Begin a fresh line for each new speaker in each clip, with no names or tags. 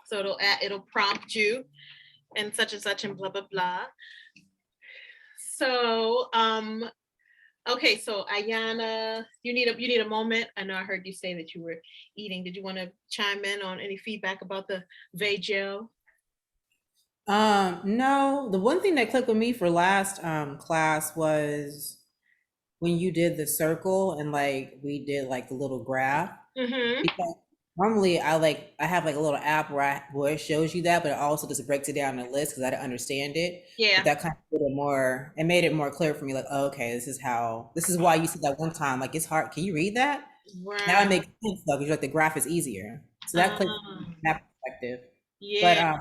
So it'll prompt you and such and blah blah blah. So okay, so Ayana, you need a moment. I know I heard you say that you were eating. Did you want to chime in on any feedback about the Vegel?
No, the one thing that clicked with me for last class was when you did the circle and like we did like the little graph.
Mm-hmm.
Because normally I have like a little app where it shows you that, but it also just breaks it down in a list because I didn't understand it. But
Yeah.
that kind of made it more clear for me, like, oh, okay, this is why you said that one time, like it's hard. Can you read that? Now it
Right.
makes sense though, because like the graph is easier. So that clicked from
Um,
that perspective. But
yeah.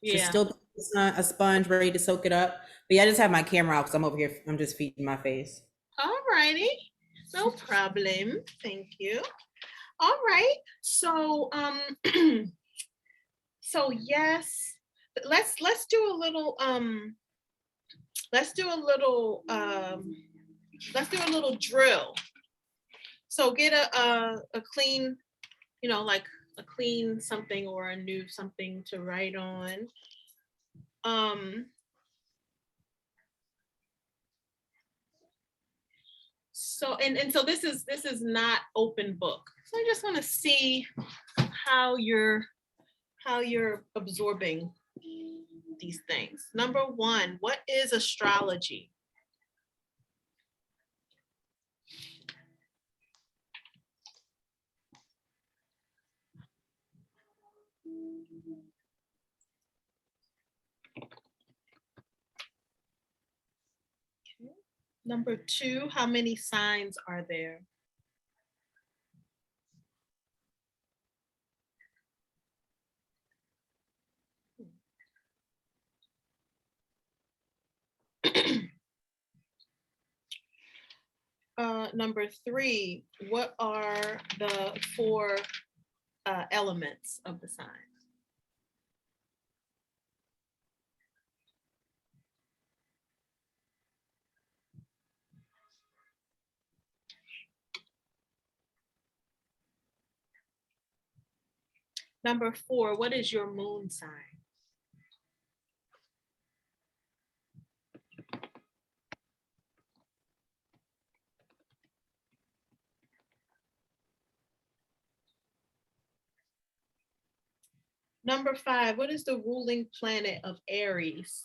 should
Yeah.
still be a sponge ready to soak it up. But yeah, I just have my camera out because I'm over here. I'm just feeding my face.
All righty. No problem. Thank you. All right. So so yes, let's do a little let's do a little let's do a little drill. So get a clean, like a clean something or a new something to write on. Um so and so this is not open book. So I just want to see how you're absorbing these things. Number one, what is astrology? Number two, how many signs are there? Number three, what are the four elements of the sign? Number four, what is your moon sign? Number five, what is the ruling planet of Aries?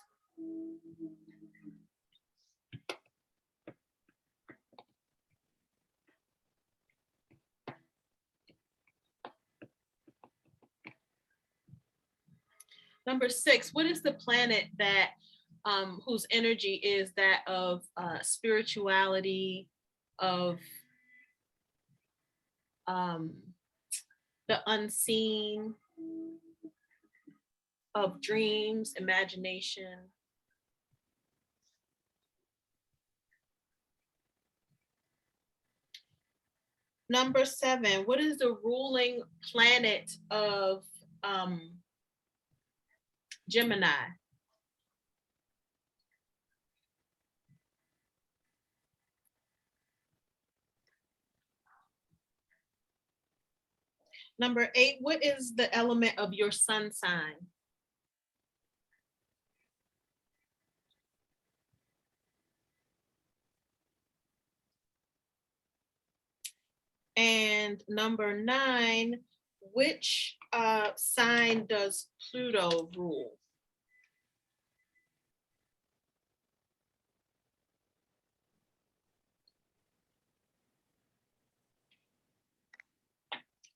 Number six, what is the planet that whose energy is that of spirituality, of um, the unseen, of dreams, imagination? Number seven, what is the ruling planet of Gemini? Number eight, what is the element of your sun sign? And number nine, which sign does Pluto rule?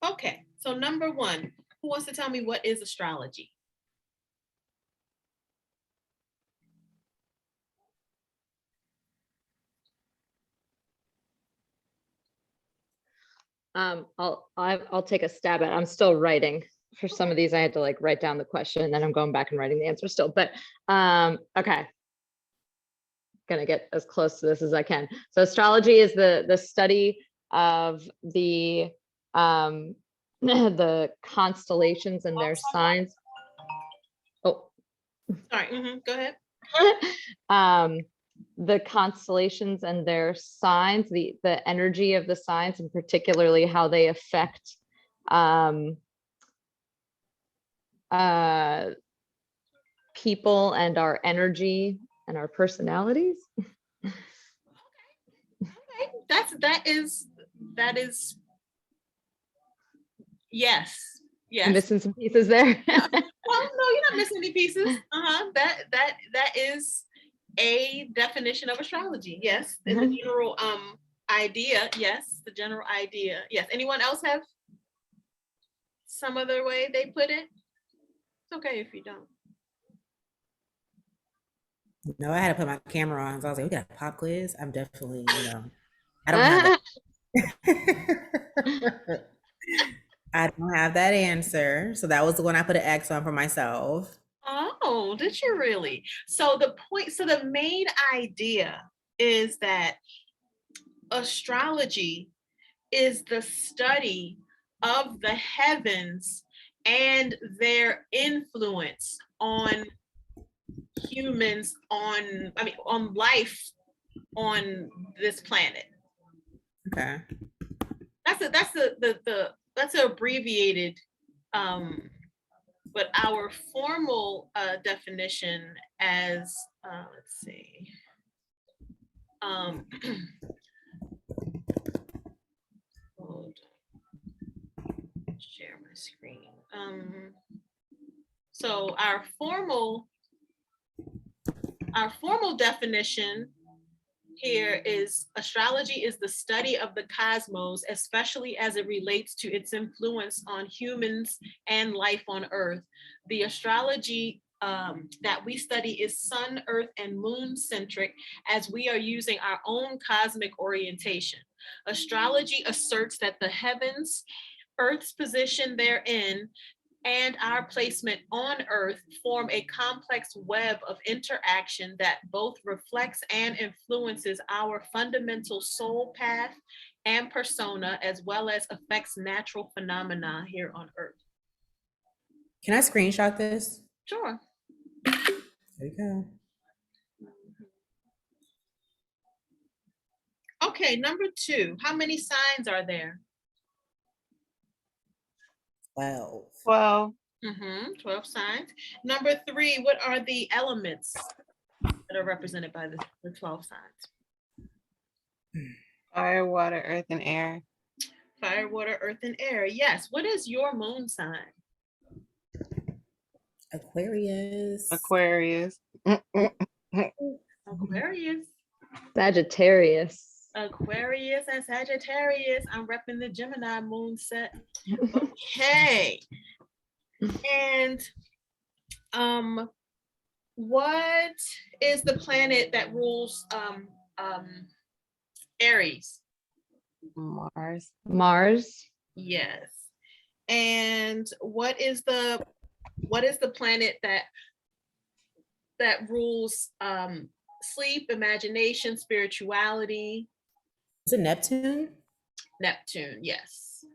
Okay, so number one, who wants to tell me what is astrology?
I'll take a stab at it. I'm still writing for some of these. I had to like write down the question and then I'm going back and writing the answer still. But okay, gonna get as close to this as I can. So astrology is the study of the the constellations and their signs. Oh,
Sorry, go ahead.
um, the constellations and their signs, the energy of the signs, and particularly how they affect people and our energy and our personalities.
Okay, that is yes.
I'm
Yes.
missing some pieces there.
Well, no, you're not missing any pieces. That is a definition of astrology. Yes. In the general idea, yes, the general idea. Yes. Anyone else have some other way they put it? It's okay if you don't.
No, I had to put my camera on, so I was like, we got a pop quiz. I'm definitely, I don't have that. I don't have that answer. So that was the one I put an X on for myself.
Oh, did you really? So the main idea is that astrology is the study of the heavens and their influence on humans, on life on this planet.
Okay.
That's an abbreviated but our formal definition as let's see, hold on. Share my screen. So our formal definition here is astrology is the study of the cosmos, especially as it relates to its influence on humans and life on Earth. The astrology that we study is sun, earth, and moon centric, as we are using our own cosmic orientation. Astrology asserts that the heavens, Earth's position therein, and our placement on Earth form a complex web of interaction that both reflects and influences our fundamental soul path and persona, as well as affects natural phenomena here on Earth.
Can I screenshot this?
Sure.
There you go.
Okay, number 2. How many signs are there?
12.
12.
12 signs. Number 3, what are the elements that are represented by the 12 signs?
Fire, water, earth, and air.
Fire, water, earth, and air. Yes. What is your moon sign?
Aquarius.
Aquarius.
Aquarius.
Sagittarius.
Aquarius and Sagittarius. I'm repping the Gemini moon set. Okay. And what is the planet that rules Aries?
Mars.
Mars.
Yes. And what is the planet that rules sleep, imagination, spirituality?
Is it Neptune?
Neptune, yes.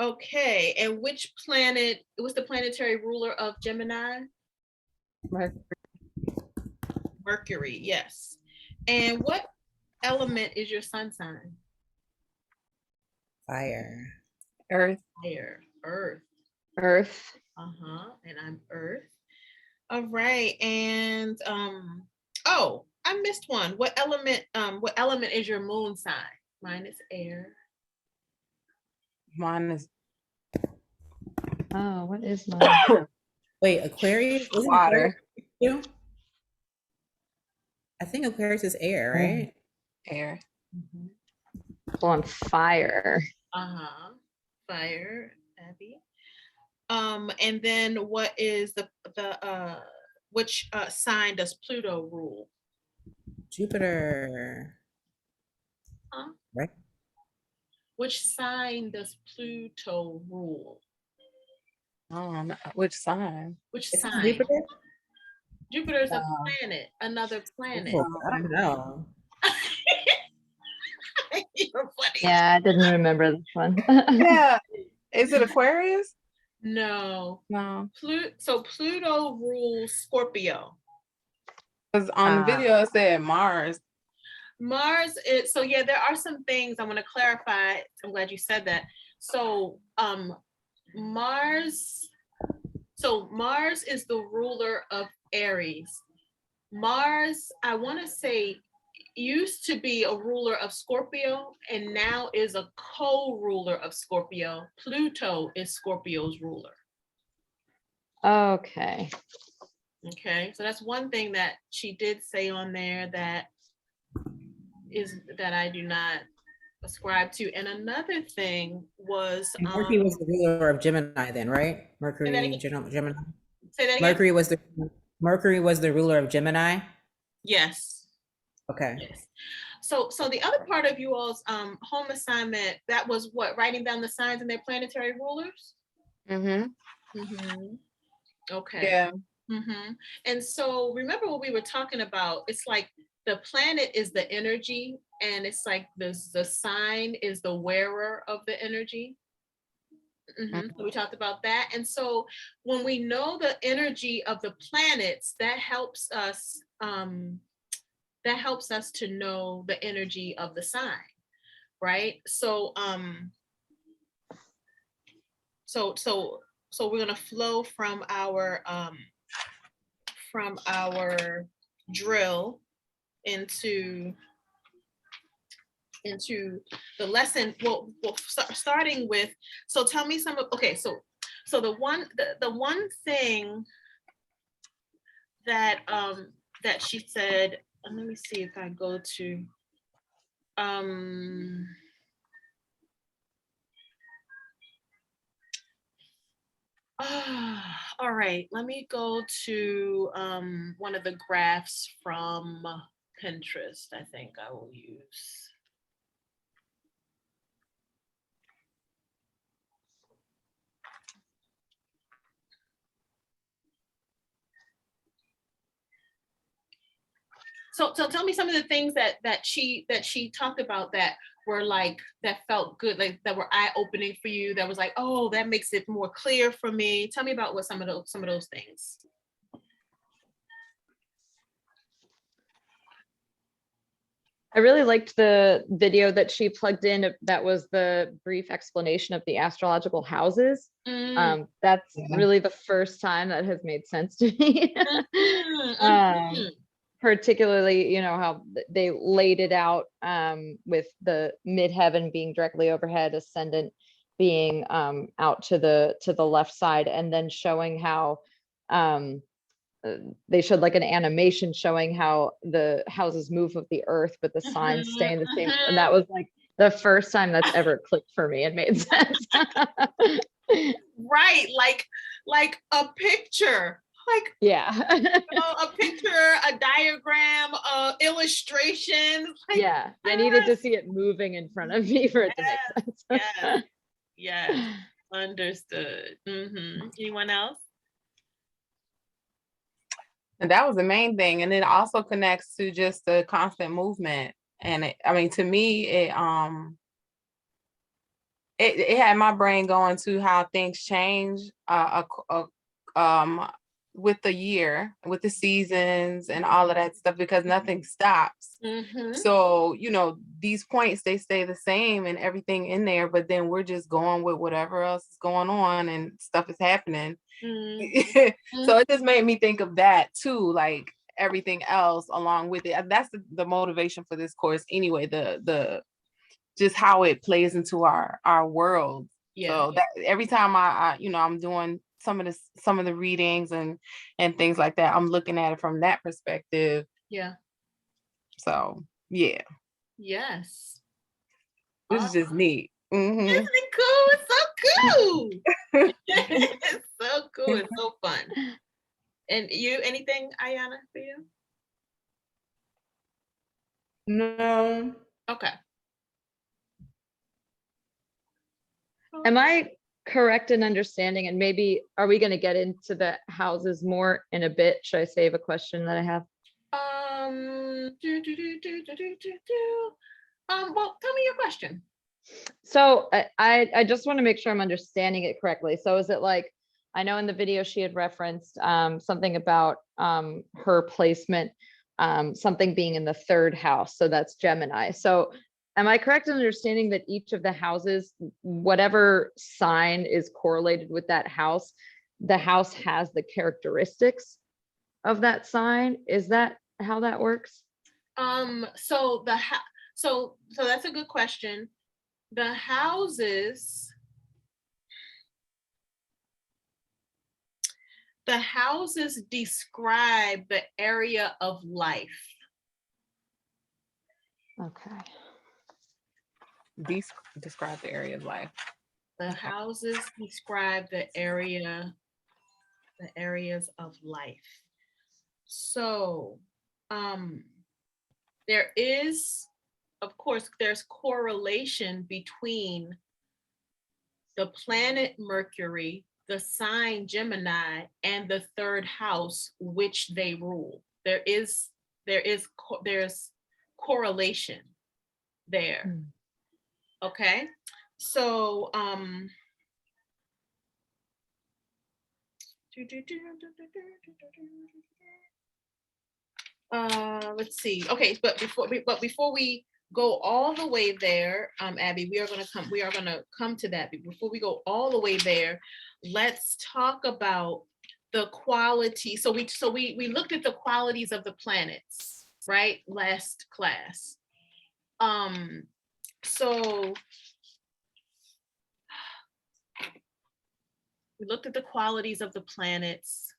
Okay, and which planet was the planetary ruler of Gemini?
Mercury.
Mercury, yes. And what element is your sun sign?
Fire.
Earth.
Fire, earth.
Earth.
And I'm earth. All right, and oh, I missed one. What element is your moon sign? Mine is air.
Mine is
Oh, what is mine?
Wait, Aquarius? Isn't
water.
Aquarius too? I think Aquarius is air, right?
Air.
On fire.
Fire, Abby. And then what is which sign does Pluto rule?
Jupiter. Right?
Which sign does Pluto rule?
Which sign?
Which
Is it
sign?
Jupiter?
Jupiter is a planet, another planet.
Oh, I don't know.
You're funny.
Yeah, I didn't remember this one.
Yeah. Is it Aquarius?
No.
No.
So Pluto rules Scorpio.
Because on the video it said Mars.
Mars is, so yeah, there are some things I want to clarify. I'm glad you said that. So Mars, so Mars is the ruler of Aries. Mars, I want to say, used to be a ruler of Scorpio and now is a co-ruler of Scorpio. Pluto is Scorpio's ruler.
Okay.
Okay, so that's one thing that she did say on there that I do not ascribe to. And another thing was
And Mercury was the ruler of Gemini then, right? Mercury,
again.
Gemini.
Say that again.
Mercury was the ruler of Gemini.
Yes.
Okay.
Yes. So the other part of you all's home assignment, that was what, writing down the signs and their planetary rulers? Okay.
Yeah.
And so remember what we were talking about, it's like the planet is the energy and it's like the sign is the wearer of the energy. So we talked about that. And so when we know the energy of the planets, that helps us to know the energy of the sign, right? So so we're gonna flow from our drill into the lesson. Well, starting with, so tell me some of, okay, so the one thing that that she said, let me see if I go to all right, let me go to one of the graphs from Pinterest. I think I will use. So tell me some of the things that she talked about that were like, that felt good, like that were eye-opening for you, that was like, oh, that makes it more clear for me. Tell me about what some of those things.
I really liked the video that she plugged in. That was the brief explanation of the astrological houses. That's really the first time that has made sense to me. Particularly, you know, how they laid it out with the midheaven being directly overhead, ascendant being out to the left side, and then showing how they showed like an animation showing how the houses move with the earth, but the signs stay in the same. And that was like the first time that's ever clicked for me and made sense.
Right, like a picture. Like,
yeah,
a picture, a diagram, illustration. Like,
yeah, I needed to see it moving in front of me for it to make sense.
Yes, understood. Anyone else?
And that was the main thing. And it also connects to just the constant movement. And I mean, to me, it had my brain going to how things change with the year, with the seasons and all of that stuff, because nothing stops. So, you know, these points, they stay the same and everything in there, but then we're just going with whatever else is going on and stuff is happening. So it just made me think of that too, like everything else along with it. That's the motivation for this course anyway, the just how it plays into our world. So that every time I you know, I'm doing some of the readings and things like that, I'm looking at it from that perspective. So yeah.
Yes.
This is just neat.
Isn't it cool? It's so cool. It's so cool. It's so fun. And you, anything, Ayana, for you?
No.
Okay.
Am I correct in understanding, and maybe are we going to get into the houses more in a bit? Should I save a question that I have?
Well, tell me your question.
So I just want to make sure I'm understanding it correctly. So is it like, I know in the video she had referenced something about her placement, something being in the third house. So that's Gemini. So am I correct in understanding that each of the houses, whatever sign is correlated with that house, the house has the characteristics of that sign? Is that how that works?
So so that's a good question. The houses describe the area of life.
Okay.
Describe the area of life.
The houses describe the areas of life. So, there is, of course, there's correlation between the planet Mercury, the sign Gemini, and the third house, which they rule. There's correlation there. Okay, so let's see. Okay, but before we go all the way there, Abby, we are gonna come to that. But before we go all the way there, let's talk about the quality. So we looked at the qualities of the planets, right? Last class. So we looked at the qualities of the planets.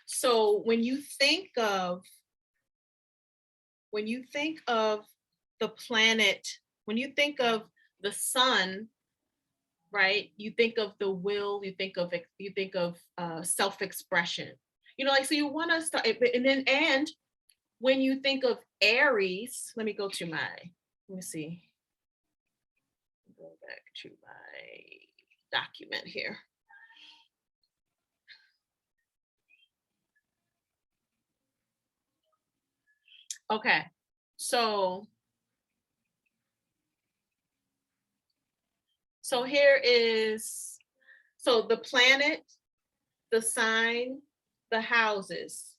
So when you think of the planet, when you think of the sun, right? You think of the will, you think of self-expression. You know, like, so you want to start, and when you think of Aries, let me see. Go back to my document here. Okay, so here is, so the planet, the sign, the houses.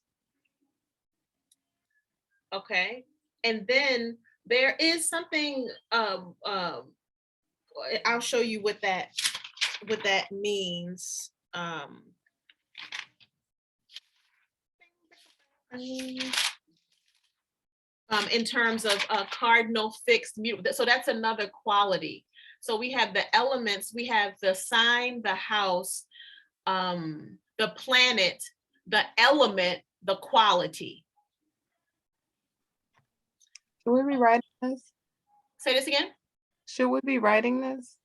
Okay, and then there is something, I'll show you what that means. In terms of cardinal, fixed, mutable. So that's another quality. So we have the elements, we have the sign, the house, the planet, the element, the quality.
Should we be writing this?
Say this again.
Should we be writing this?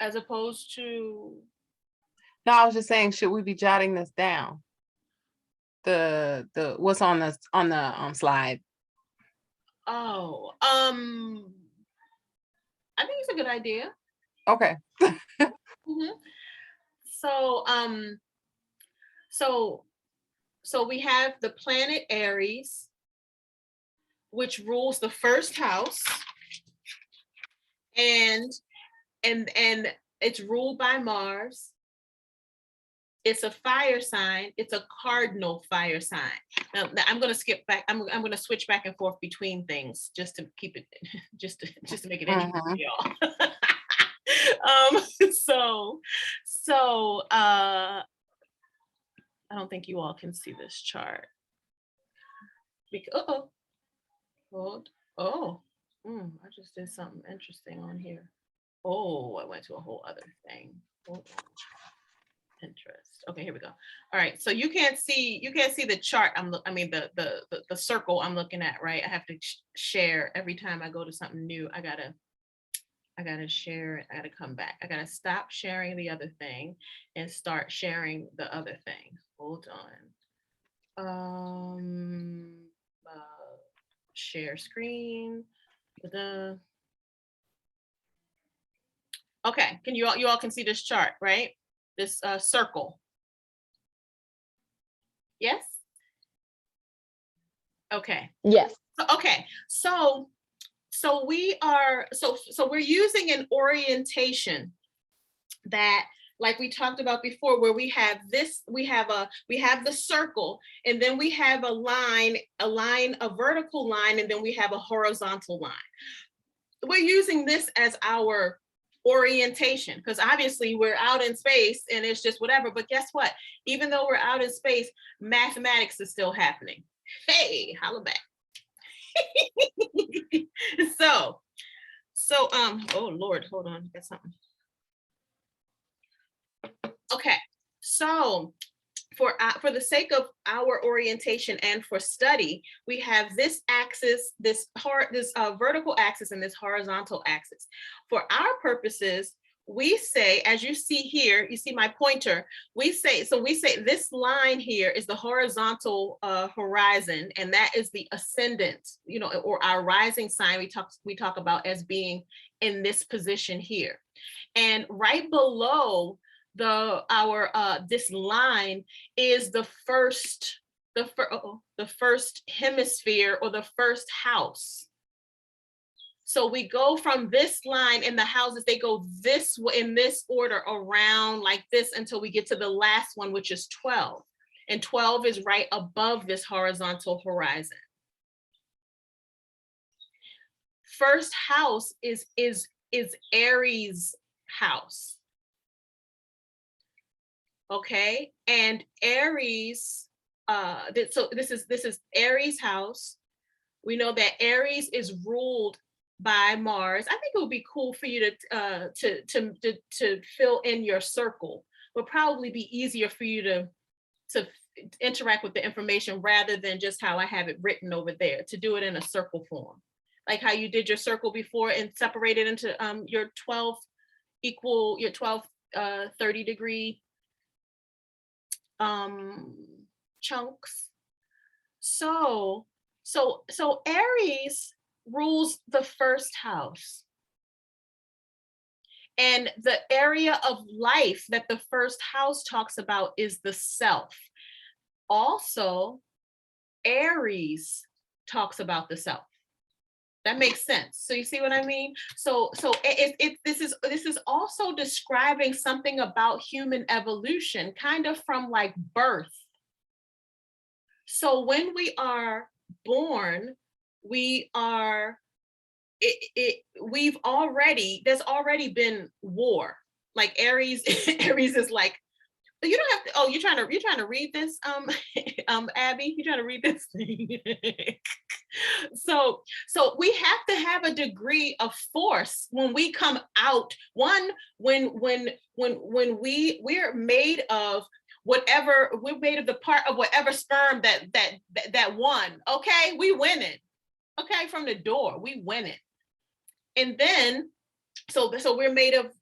As opposed to?
No, I was just saying, should we be jotting this down? The what's on the slide.
Oh, I think it's a good idea.
Okay.
So we have the planet Aries, which rules the first house, and it's ruled by Mars. It's a fire sign. It's a cardinal fire sign. Now I'm going to skip back. I'm going to switch back and forth between things just to keep it, just to make it interesting for y'all. So I don't think you all can see this chart. I just did something interesting on here. Oh, I went to a whole other thing. Hold on. Interest. Okay, here we go. All right, so you can't see the chart. The circle I'm looking at, right? I have to share every time I go to something new. I gotta share it. I gotta come back. I gotta stop sharing the other thing and start sharing the other thing. Hold on. Share screen. Okay, can you all can see this chart, right? This circle. Yes? Okay.
Yes.
Okay, so we're using an orientation that like we talked about before, where we have this, we have the circle, and then we have a vertical line, and then we have a horizontal line. We're using this as our orientation, because obviously we're out in space and it's just whatever. But guess what? Even though we're out in space, mathematics is still happening. Hey, holla back. So, oh Lord, hold on, got something. Okay, so for the sake of our orientation and for study, we have this axis, this vertical axis and this horizontal axis. For our purposes, we say, as you see here, you see my pointer, we say this line here is the horizontal horizon, and that is the ascendant, you know, or our rising sign we talk about as being in this position here. And right below this line is the first hemisphere, or the first house. So we go from this line, and the houses, they go this way in this order around like this until we get to the last one, which is 12. And 12 is right above this horizontal horizon. First house is Aries house. Okay, and Aries, so this is Aries house. We know that Aries is ruled by Mars. I think it would be cool for you to fill in your circle. Would probably be easier for you to interact with the information rather than just how I have it written over there, to do it in a circle form, like how you did your circle before and separate it into your 12 30-degree chunks. So Aries rules the first house, and the area of life that the first house talks about is the self. Also, Aries talks about the self. That makes sense. So you see what I mean? So this is also describing something about human evolution, kind of from like birth. So when we are born, there's already been war. Like Aries is like, you don't have to, oh, you're trying to read this, Abby, you're trying to read this thing. So we have to have a degree of force when we come out. One, when we're made of whatever, we're made of the part of whatever sperm that won. Okay, we win it. Okay, from the door, we win it. And then, so we're made of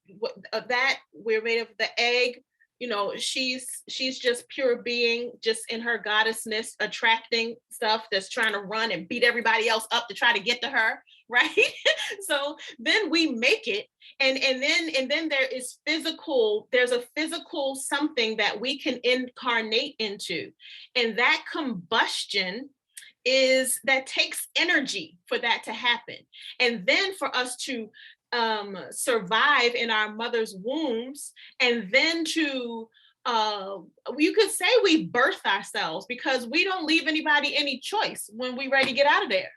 that. We're made of the egg. You know, she's just pure being, just in her goddessness, attracting stuff that's trying to run and beat everybody else up to try to get to her, right? So then we make it, and then there's a physical something that we can incarnate into, and that combustion that takes energy for that to happen. And then for us to survive in our mother's wombs, and then to you could say we birth ourselves, because we don't leave anybody any choice when we ready to get out of there.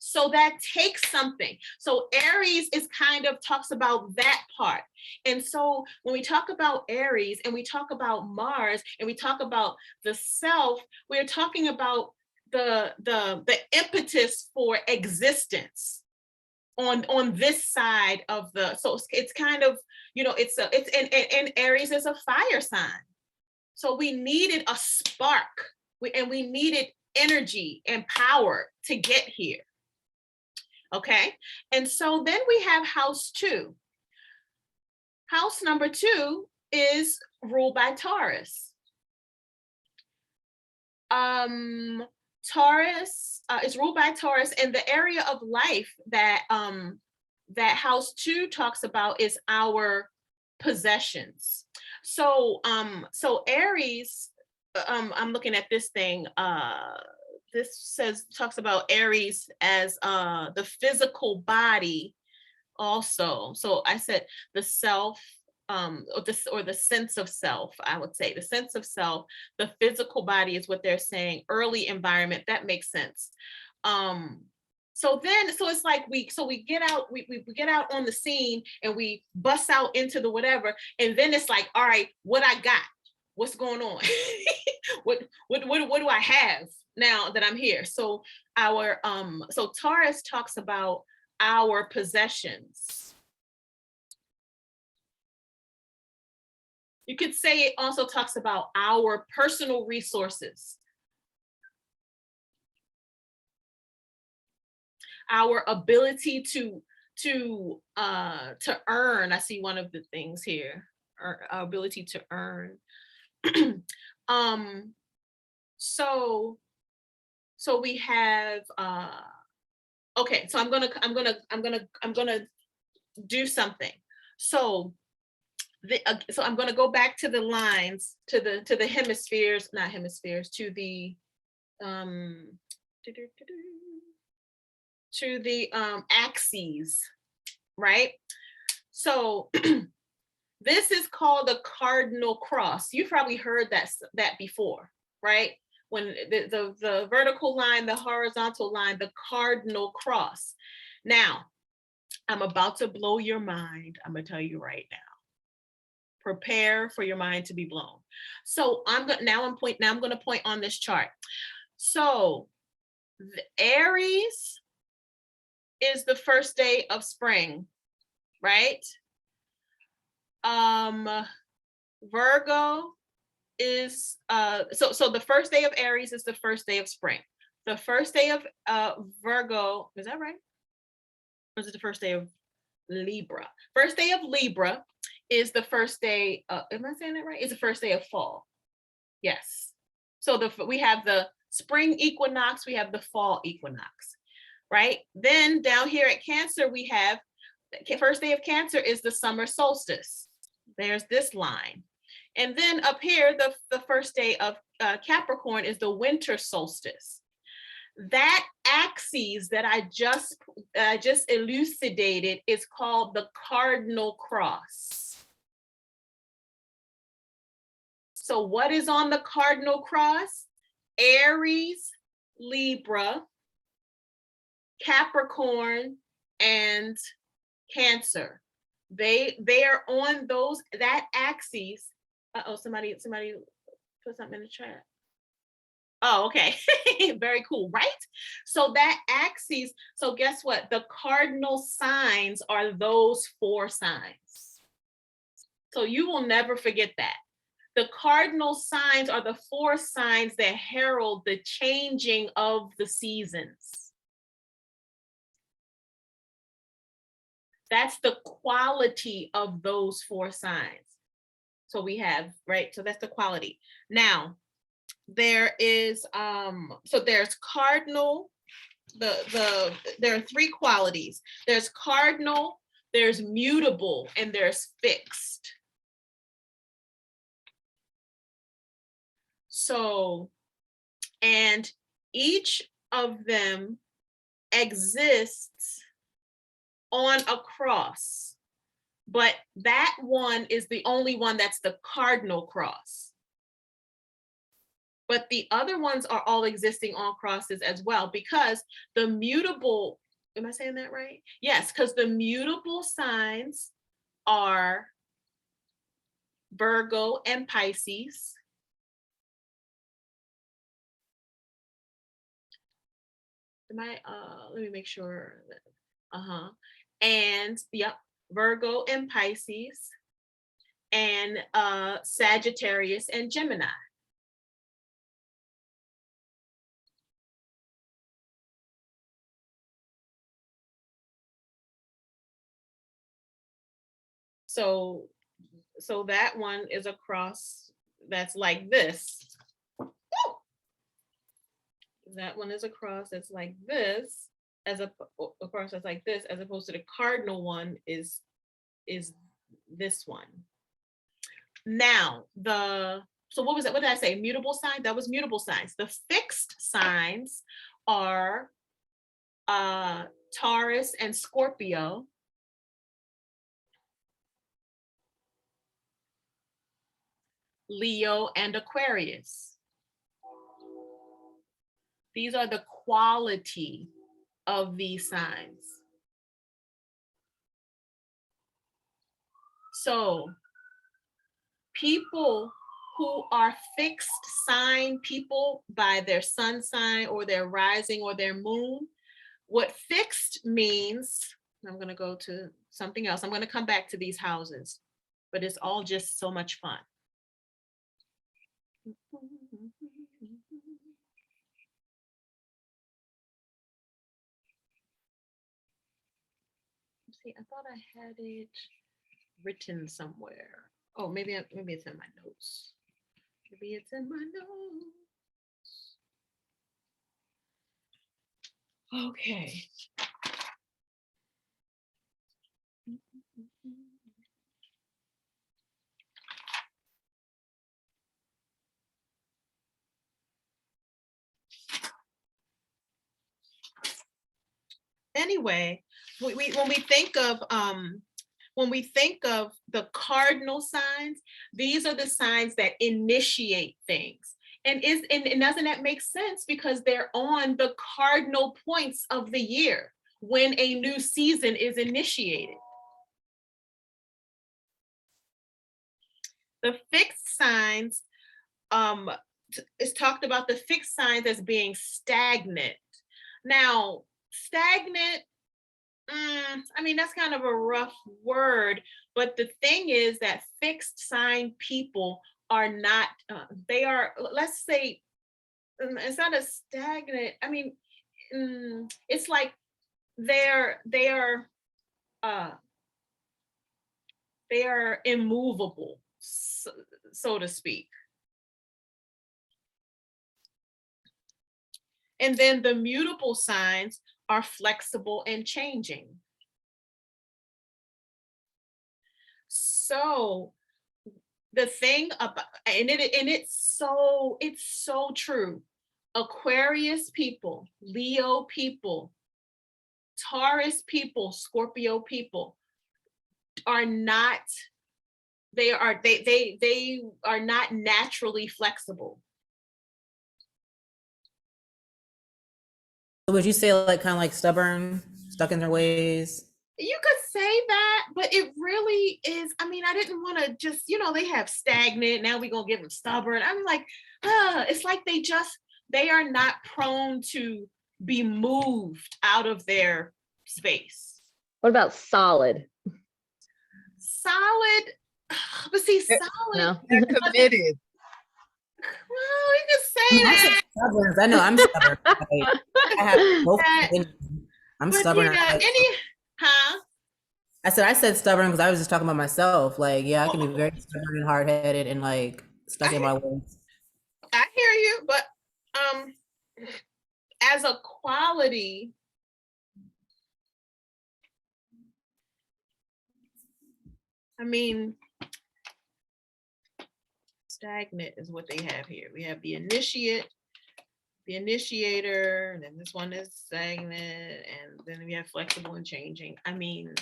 So that takes something. So Aries is kind of talks about that part. And so when we talk about Aries and we talk about Mars and we talk about the self, we're talking about the impetus for existence on this side of the, so it's kind of, you know, and Aries is a fire sign. So we needed a spark, we needed energy and power to get here. Okay, and so then we have house 2. House number 2 is ruled by Taurus. Taurus is ruled by Taurus, and the area of life that that house 2 talks about is our possessions. So Aries, I'm looking at this thing. This talks about Aries as the physical body also. So I said the self, or the sense of self, I would say the sense of self, the physical body is what they're saying, early environment, that makes sense. So it's like we get out, we get out on the scene and we bust out into the whatever, and then it's like, all right, what I got, what's going on? what do I have now that I'm here? So so Taurus talks about our possessions. You could say it also talks about our personal resources, our ability to earn. I see one of the things here, our ability to earn. So we have okay, so I'm gonna do something. So I'm going to go back to the lines, to the hemispheres, not hemispheres, to the axes, right? So this is called the cardinal cross. You've probably heard that before, right? When the vertical line, the horizontal line, the cardinal cross. Now, I'm about to blow your mind. I'm gonna tell you right now. Prepare for your mind to be blown. So I'm going to point on this chart. So the Aries is the first day of spring, right? Virgo is so the first day of Aries is the first day of spring. The first day of Virgo, is that right? Or is it the first day of Libra? First day of Libra is the first day, am I saying that right? It's the first day of fall. Yes. So we have the spring equinox, we have the fall equinox, right? Then down here at Cancer, we have first day of Cancer is the summer solstice. There's this line. And then up here, the first day of Capricorn is the winter solstice. That axis that I just elucidated is called the cardinal cross. So what is on the cardinal cross? Aries, Libra, Capricorn, and Cancer. They are on that axis. Uh-oh, somebody put something in the chat. Oh, okay. Very cool, right? So that axis, so guess what? The cardinal signs are those 4 signs. So you will never forget that. The cardinal signs are the 4 signs that herald the changing of the seasons. That's the quality of those 4 signs. So we have, right? So that's the quality. Now, there is so there's cardinal, there are 3 qualities. There's cardinal, there's mutable, and there's fixed. So, and each of them exists on a cross, but that one is the only one that's the cardinal cross. But the other ones are all existing on crosses as well, because the mutable, am I saying that right? Yes, because the mutable signs are Virgo and Pisces. Let me make sure. And yep, Virgo and Pisces, and Sagittarius and Gemini. So that one is a cross that's like this. Woo! That one is a cross that's like this, as a cross that's like this, as opposed to the cardinal one is this one. Now, so what was it? What did I say? Mutable signs? That was mutable signs. The fixed signs are Taurus and Scorpio. Leo, and Aquarius. These are the quality of these signs. So people who are fixed sign people by their sun sign or their rising or their moon, what fixed means, I'm going to go to something else. I'm going to come back to these houses, but it's all just so much fun. See, I thought I had it written somewhere. Oh, maybe it's in my notes. Maybe it's in my notes. Okay. Anyway, when we think of the cardinal signs, these are the signs that initiate things. And doesn't that make sense? Because they're on the cardinal points of the year when a new season is initiated. The fixed signs, it's talked about the fixed signs as being stagnant. Now, stagnant, I mean, that's kind of a rough word, but the thing is that fixed sign people are not, they are, let's say, it's not a stagnant, I mean, it's like they are immovable, so to speak. And then the mutable signs are flexible and changing. So the thing about, it's so true. Aquarius people, Leo people, Taurus people, Scorpio people are not, they are not naturally flexible.
Would you say like kind of like stubborn, stuck in their ways?
You could say that, but it really is. I mean, I didn't want to just, they have stagnant. Now we're going to give them stubborn. I'm like, it's like they are not prone to be moved out of their space.
What about solid?
Solid, but see, solid.
No.
They're committed.
Well, you can say that.
Stubborn. I know I'm stubborn. Like, I have both. I'm stubborn.
Yeah, huh?
I said stubborn because I was just talking about myself. Like, yeah, I can be very stubborn and hard headed and like stuck in my ways.
I hear you, but as a quality, I mean, stagnant is what they have here. We have the initiate, the initiator, and then this one is stagnant, and then we have flexible and changing. I mean,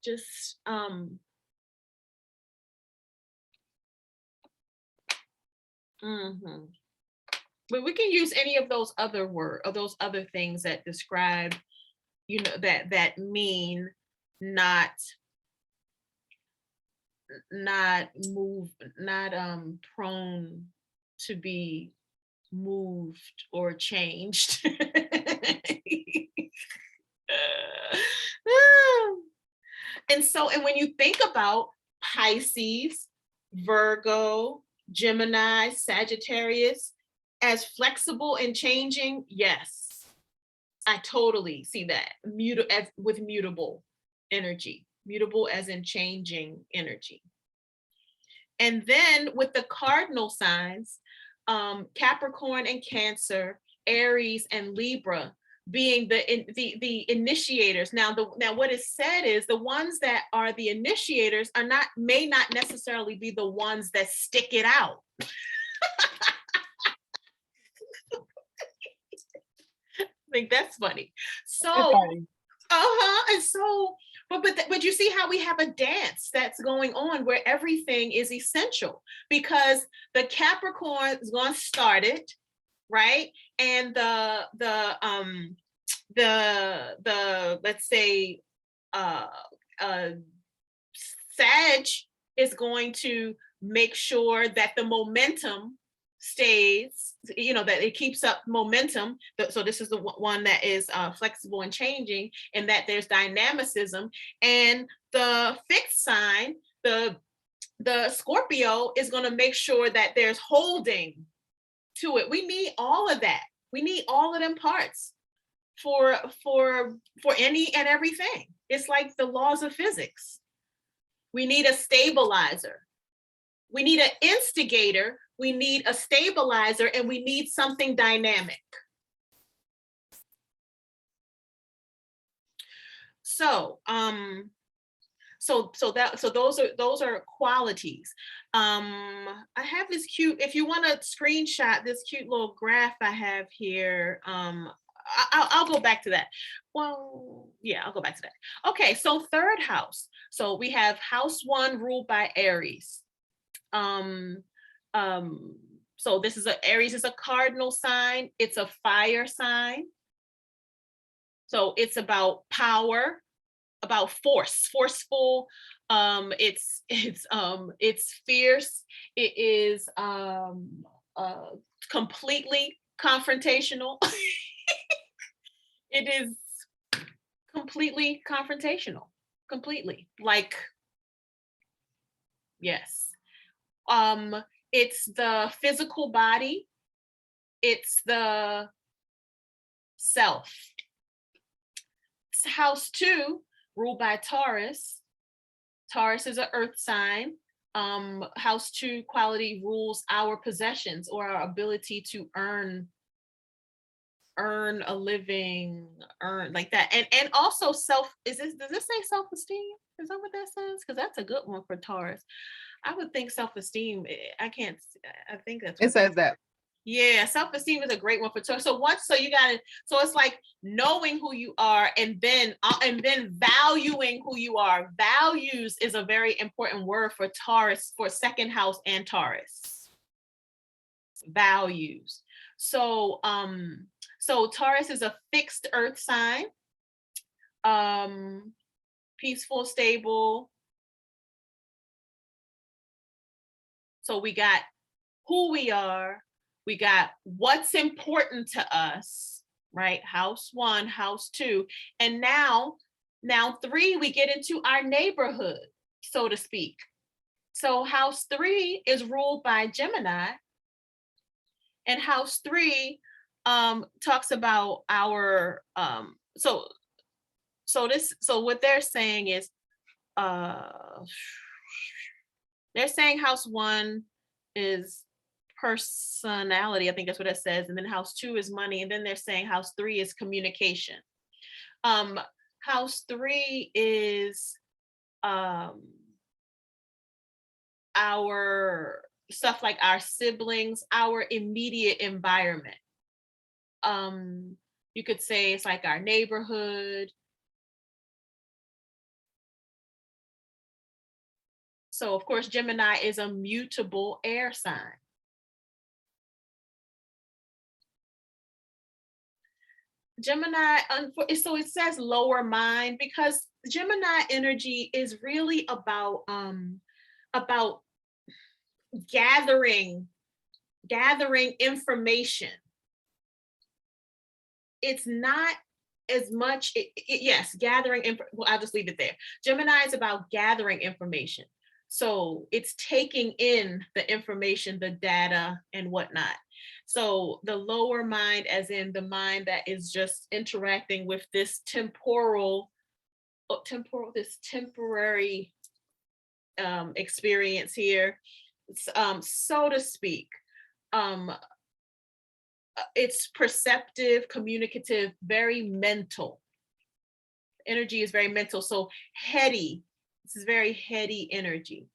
just but we can use any of those other those other things that describe, that mean not prone to be moved or changed. And when you think about Pisces, Virgo, Gemini, Sagittarius as flexible and changing, yes, I totally see that. With mutable energy, mutable as in changing energy. And then with the cardinal signs, Capricorn and Cancer, Aries and Libra being the initiators. Now what is said is the ones that are the initiators may not necessarily be the ones that stick it out. I think that's funny. So, and so But you see how we have a dance that's going on where everything is essential, because the Capricorn is going to start it, right? And the let's say Sag is going to make sure that the momentum stays, that it keeps up momentum. So this is the one that is flexible and changing, and that there's dynamicism. And the fixed sign, the Scorpio, is going to make sure that there's holding to it. We need all of that. We need all of them parts for any and everything. It's like the laws of physics. We need a stabilizer. We need an instigator. We need a stabilizer, and we need something dynamic. So, those are qualities. I have this cute, if you want to screenshot this cute little graph I have here, I'll go back to that. Well, yeah, I'll go back to that. Okay, so third house. So we have house 1 ruled by Aries. So this is Aries is a cardinal sign. It's a fire sign. So it's about power, about forceful. It's fierce. It is completely confrontational. It is completely confrontational, completely, like, yes. It's the physical body. It's the self. It's house 2, ruled by Taurus. Taurus is an earth sign. House 2 quality rules our possessions, or our ability to earn a living, earn like that. And also does this say self-esteem? Is that what that says? Because that's a good one for Taurus. I would think self-esteem, I think that's
It says that.
Yeah, self-esteem is a great one for Taurus. So it's like knowing who you are, and then valuing who you are. Values is a very important word for Taurus, for second house and Taurus. Values. So Taurus is a fixed earth sign. Peaceful, stable. So we got who we are, we got what's important to us, right? House 1, house 2, and now 3, we get into our neighborhood, so to speak. So house 3 is ruled by Gemini, and house 3 talks about our so what they're saying is they're saying house 1 is personality. I think that's what it says. And then house 2 is money. And then they're saying house 3 is communication. House 3 is our stuff like our siblings, our immediate environment. You could say it's like our neighborhood. So of course, Gemini is a mutable air sign. Gemini, so it says lower mind, because Gemini energy is really about gathering information. It's not as much, yes, gathering, well, I'll just leave it there. Gemini is about gathering information. So it's taking in the information, the data and whatnot. So the lower mind, as in the mind that is just interacting with this temporary experience here, so to speak. It's perceptive, communicative, very mental. Energy is very mental, so heady. This is very heady energy.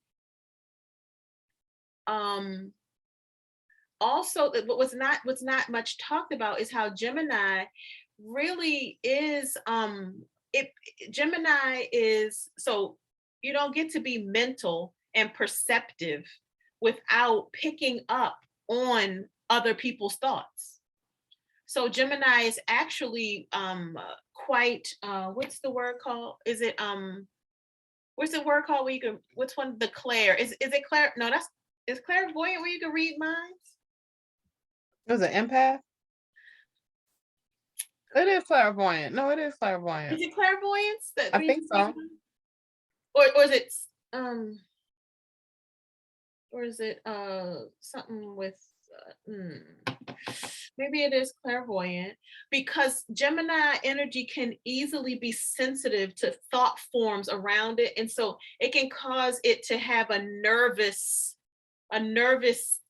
Also, what's not much talked about is how Gemini really is Gemini is, so you don't get to be mental and perceptive without picking up on other people's thoughts. So Gemini is actually quite what's the word called? Is it what's the word called where you can, which one, the clair? Is it clair? No, that's, is clairvoyant where you can read minds?
It was an empath. It is clairvoyant. No, it is clairvoyant.
Is it clairvoyance that
I
where you
think
can read
so.
minds? Or is it or is it something with maybe it is clairvoyant, because Gemini energy can easily be sensitive to thought forms around it, and so it can cause it to have a nervous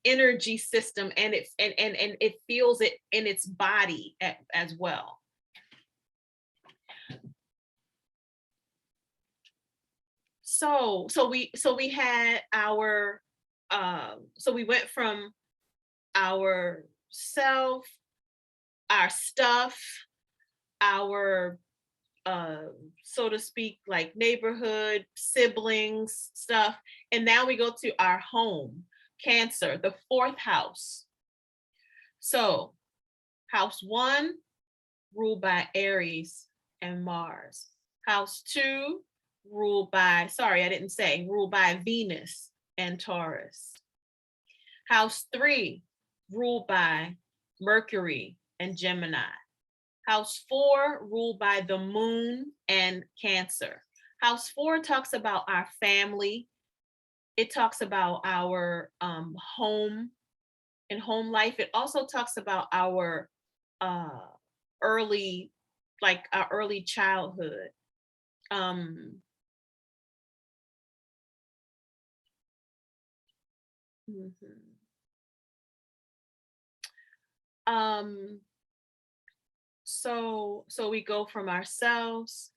energy system, and it feels it in its body as well. So we had our so we went from our self, our stuff, our so to speak, like neighborhood, siblings, stuff, and now we go to our home, Cancer, the 4th house. So house 1 ruled by Aries and Mars. House 2 ruled by, sorry, I didn't say, ruled by Venus and Taurus. House 3 ruled by Mercury and Gemini. House 4 ruled by the moon and Cancer. House 4 talks about our family. It talks about our home and home life. It also talks about our early, like our early childhood. So we go from ourselves,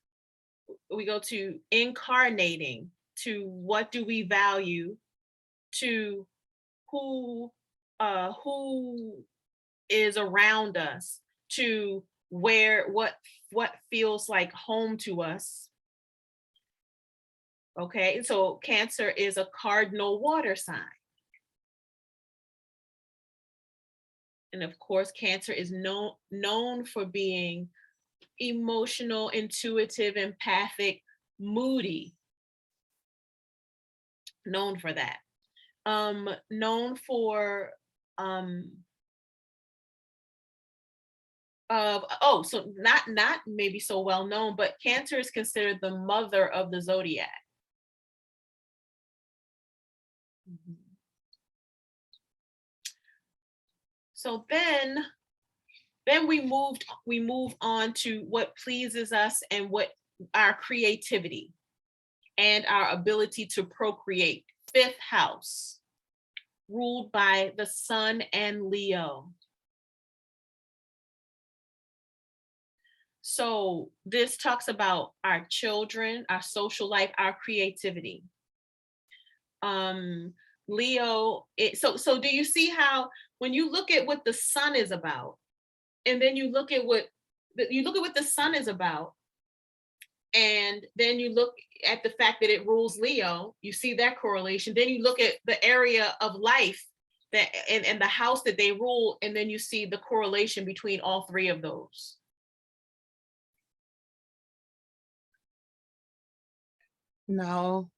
we go to incarnating, to what do we value, to who is around us, to where what feels like home to us. Okay, so Cancer is a cardinal water sign. And of course, Cancer is known for being emotional, intuitive, empathic, moody. Known for that. Known for so not maybe so well known, but Cancer is considered the mother of the zodiac. So then we move on to what pleases us and what our creativity and our ability to procreate. 5th house, ruled by the Sun and Leo. So this talks about our children, our social life, our creativity. Leo, so do you see how when you look at what the sun is about, and then you look at what the sun is about, and then you look at the fact that it rules Leo, you see that correlation. Then you look at the area of life that and the house that they rule, and then you see the correlation between all 3 of those.
No,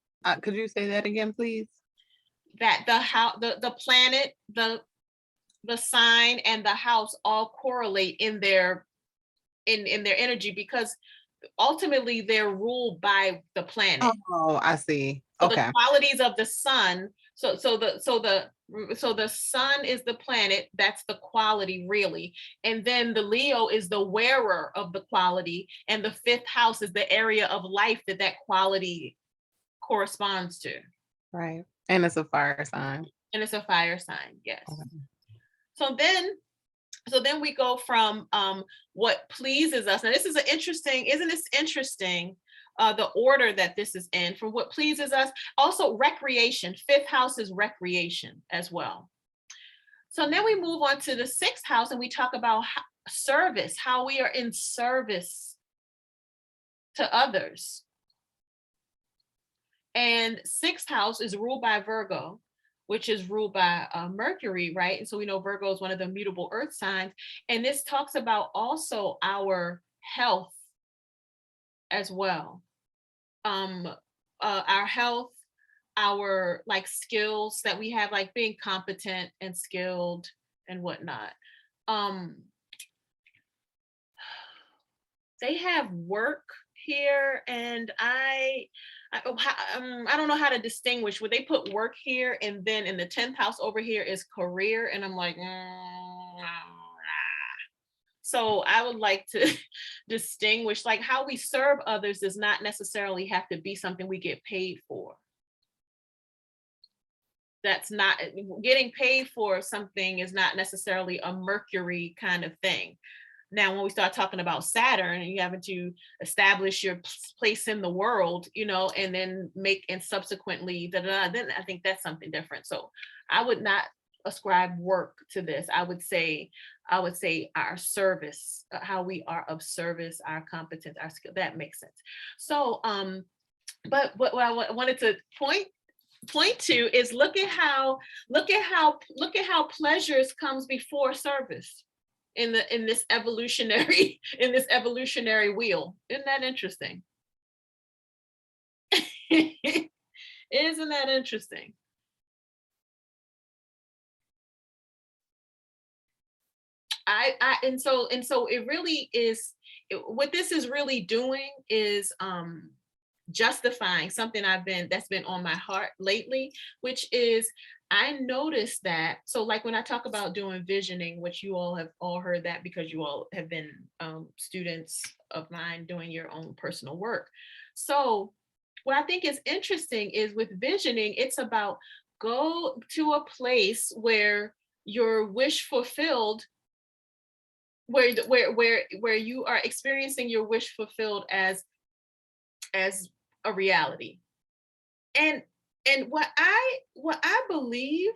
could you say that again, please?
That the planet, the sign, and the house all correlate in their energy, because ultimately they're ruled by the planet.
Oh, I see.
So
Okay.
the qualities of the sun, so the sun is the planet, that's the quality really, and then the Leo is the wearer of the quality, and the 5th house is the area of life that quality corresponds to.
Right. And it's a fire sign.
And it's a fire sign, yes.
Okay.
So then we go from what pleases us. Now this is isn't this interesting? The order that this is in, from what pleases us. Also recreation, 5th house is recreation as well. So then we move on to the 6th house, and we talk about service, how we are in service to others. And sixth house is ruled by Virgo, which is ruled by Mercury, right? And so we know Virgo is one of the mutable earth signs. And this talks about also our health as well. Our health, our like skills that we have, like being competent and skilled and whatnot. They have work here, and I don't know how to distinguish. Would they put work here, and then in the 10th house over here is career, and I'm like, so I would like to distinguish, like how we serve others does not necessarily have to be something we get paid for. That's not, getting paid for something is not necessarily a Mercury kind of thing. Now, when we start talking about Saturn and you having to establish your place in the world, you know, and then make, and subsequently, then I think that's something different. So I would not ascribe work to this. I would say our service, how we are of service, our competence, our skill, that makes sense. So, but what I wanted to point to is look at how pleasures comes before service in this evolutionary wheel. Isn't that interesting? Isn't that interesting? And so it really is, what this is really doing is justifying something that's been on my heart lately, which is, I noticed that, so like when I talk about doing visioning, which you all have all heard that because you all have been students of mine doing your own personal work. So what I think is interesting is with visioning, it's about go to a place where your wish fulfilled, where you are experiencing your wish fulfilled as a reality. And what I believe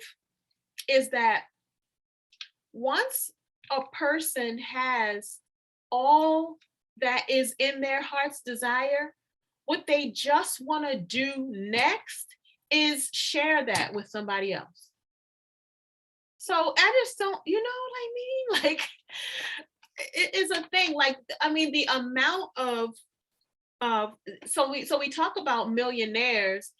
is that once a person has all that is in their heart's desire, what they just want to do next is share that with somebody else. So I just don't, you know what I mean? Like, it is a thing. Like, I mean, the amount of so we talk about millionaires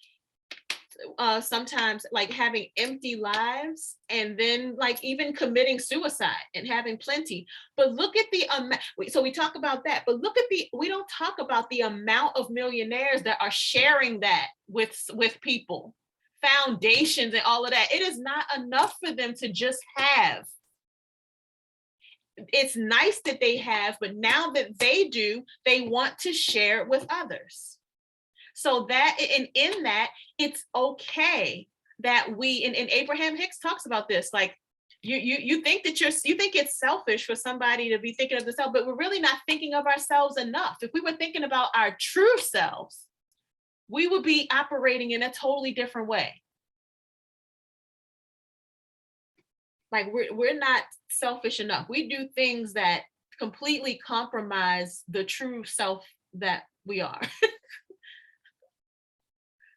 sometimes like having empty lives, and then like even committing suicide and having plenty. But look at the amount. So we talk about that, but look at we don't talk about the amount of millionaires that are sharing that with people, foundations and all of that. It is not enough for them to just have. It's nice that they have, but now that they do, they want to share it with others. So that, and in that, it's okay that we, and Abraham Hicks talks about this, like you think that you think it's selfish for somebody to be thinking of themselves, but we're really not thinking of ourselves enough. If we were thinking about our true selves, we would be operating in a totally different way. Like we're not selfish enough. We do things that completely compromise the true self that we are.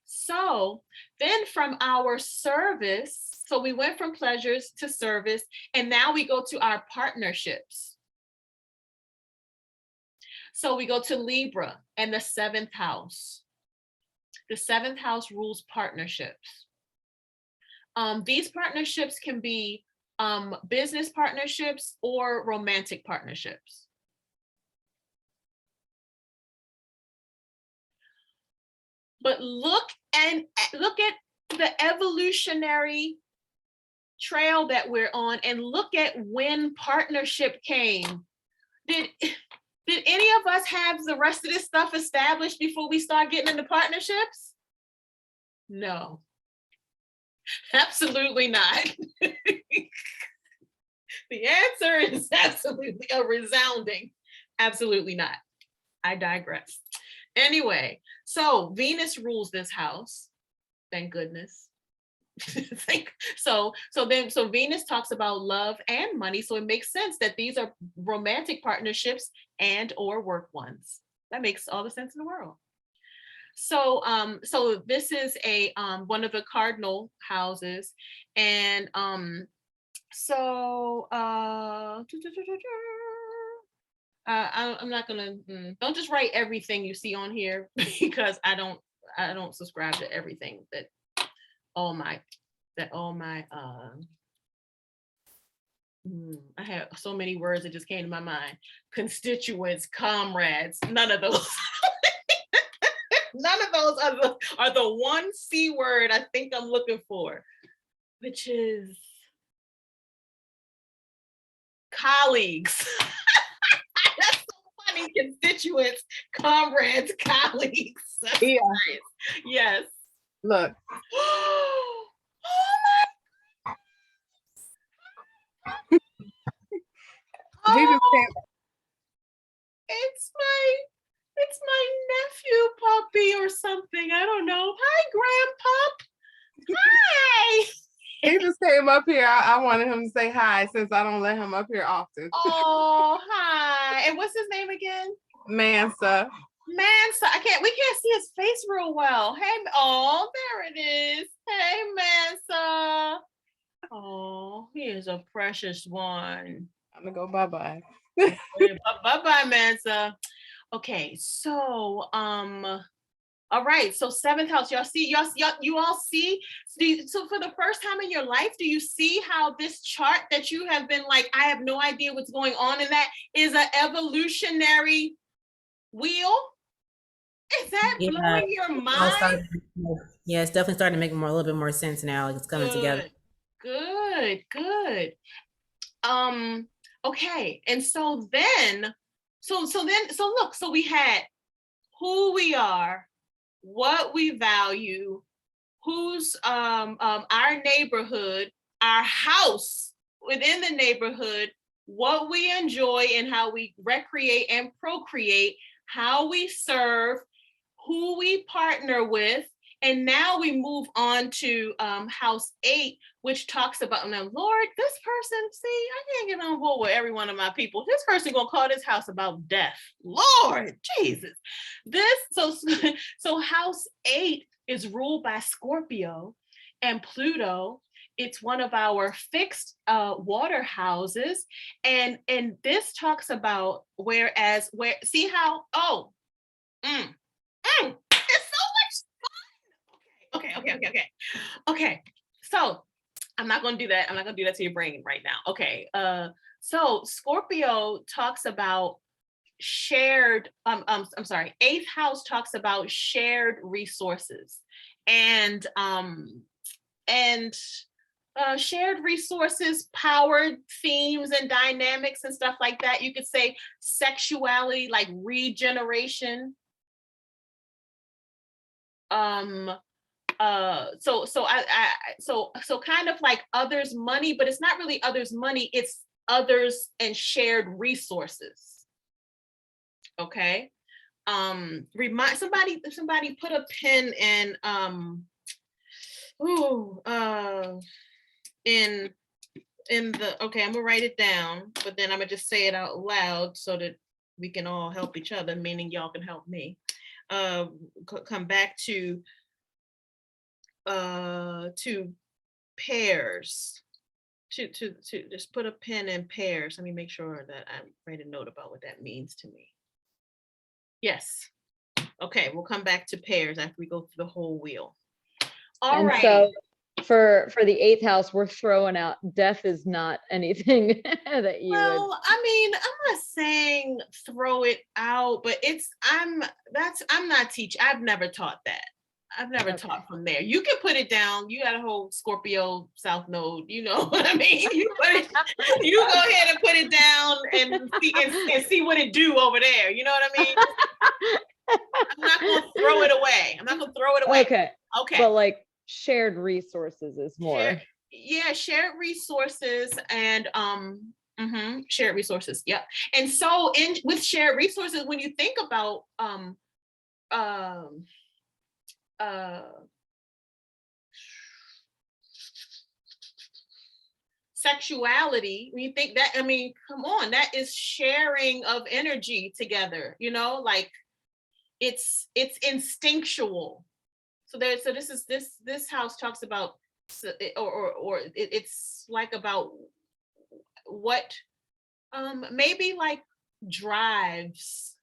So then from our service, so we went from pleasures to service, and now we go to our partnerships. So we go to Libra and the 7th house. The 7th house rules partnerships. These partnerships can be business partnerships or romantic partnerships. But look at the evolutionary trail that we're on, and look at when partnership came. Did any of us have the rest of this stuff established before we start getting into partnerships? No, absolutely not. The answer is absolutely a resounding absolutely not. I digress. Anyway, so Venus rules this house. Thank goodness. So Venus talks about love and money. So it makes sense that these are romantic partnerships and or work ones. That makes all the sense in the world. So so this is a one of the cardinal houses, and so I'm not gonna don't just write everything you see on here because I don't subscribe to everything that all my I have so many words that just came to my mind. Constituents, comrades, none of those. None of those are the one C word I think I'm looking for, which is colleagues. That's so funny. Constituents, comrades, colleagues. That's
Yeah.
nice. Yes.
Look.
Oh
He just
Oh,
came.
it's my nephew puppy or something. I don't know. Hi, Grandpup. Hi.
He just came up here. I wanted him to say hi since I don't let him up here often.
Oh, hi. And what's his name again?
Mansa.
Mansa. We can't see his face real well. Hey, oh, there it is. Hey, Mansa. Oh, he is a precious one.
I'm gonna go bye-bye.
Bye-bye, Mansa. Okay, so all right, so seventh house, you all see, so for the first time in your life, do you see how this chart that you have been like, I have no idea what's going on in that, is an evolutionary wheel? Is that blowing your mind?
Yeah, it's definitely starting to make a little bit more sense now. Like it's coming together.
Good. Okay, and so look, so we had who we are, what we value, who's our neighborhood, our house within the neighborhood, what we enjoy and how we recreate and procreate, how we serve, who we partner with. And now we move on to house 8, which talks about, now, Lord, this person, see, I can't get on board with every one of my people. This person gonna call this house about death. Lord, Jesus. So house 8 is ruled by Scorpio and Pluto. It's one of our fixed water houses. And this talks about see how, it's so much fun. Okay. So I'm not going to do that. I'm not going to do that to your brain right now. Okay. So Scorpio talks about shared, I'm sorry, 8th house talks about shared resources and shared resources, powered themes and dynamics and stuff like that. You could say sexuality, like regeneration. So kind of like others' money, but it's not really others' money, it's others and shared resources. Okay. Remind somebody put a pin in in the, okay, I'm gonna write it down, but then I'm gonna just say it out loud so that we can all help each other, meaning y'all can help me. Come back to pairs, to just put a pin in pairs. Let me make sure that I write a note about what that means to me. Yes. Okay, we'll come back to pairs after we go through the whole wheel. All right.
So for the 8th house, we're throwing out death is not anything that you
Well, I mean, I'm not saying throw it out, but I'm not teaching. I've never taught that. I've never taught from there. You can put it down. You got a whole Scorpio South Node. You know what I mean? You go ahead and put it down and see what it do over there. You know what I mean? I'm not gonna throw it away.
Okay. But like shared resources is more.
Shared resources and shared resources. Yep. And so with shared resources, when you think about sexuality, when you think that, I mean, come on, that is sharing of energy together, you know, like it's instinctual. So this house talks about, it's like about what maybe like drives.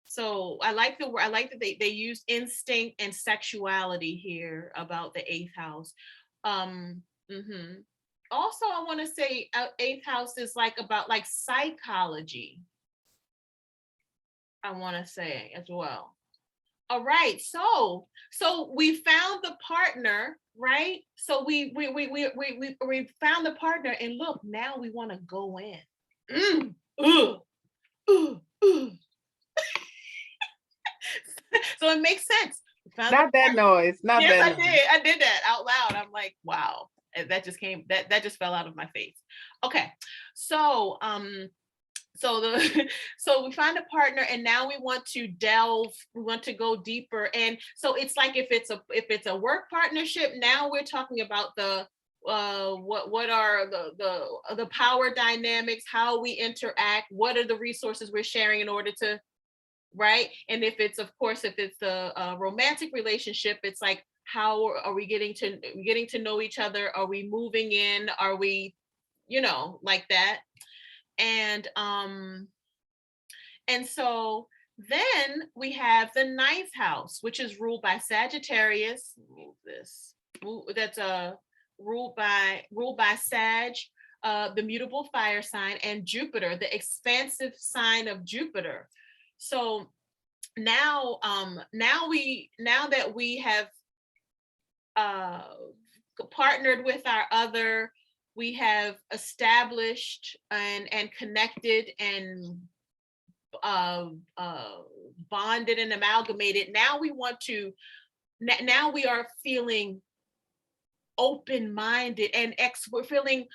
So I like that they use instinct and sexuality here about the eighth house. Mhm. Also, I want to say eighth house is like about like psychology. I want to say as well. All right, so we found the partner, right? So we found the partner, and look, now we want to go in. Ooh, ooh, ooh. So it makes sense.
Not that noise. Not
Yes,
that noise.
I did that out loud. I'm like, wow. And that just came, that just fell out of my face. Okay. So so we find a partner, and now we want to delve, we want to go deeper. And so it's like if it's a work partnership, now we're talking about the what are the power dynamics, how we interact, what are the resources we're sharing in order to, right? And if it's, of course, if it's a romantic relationship, it's like, how are we getting to know each other? Are we moving in? Are we, like that? And so then we have the ninth house, which is ruled by Sagittarius. Move this. That's ruled by Sag, the mutable fire sign, and Jupiter, the expansive sign of Jupiter. So now that we have partnered with our other, we have established and connected and bonded and amalgamated. Now we want to, now we are feeling open-minded, and we're feeling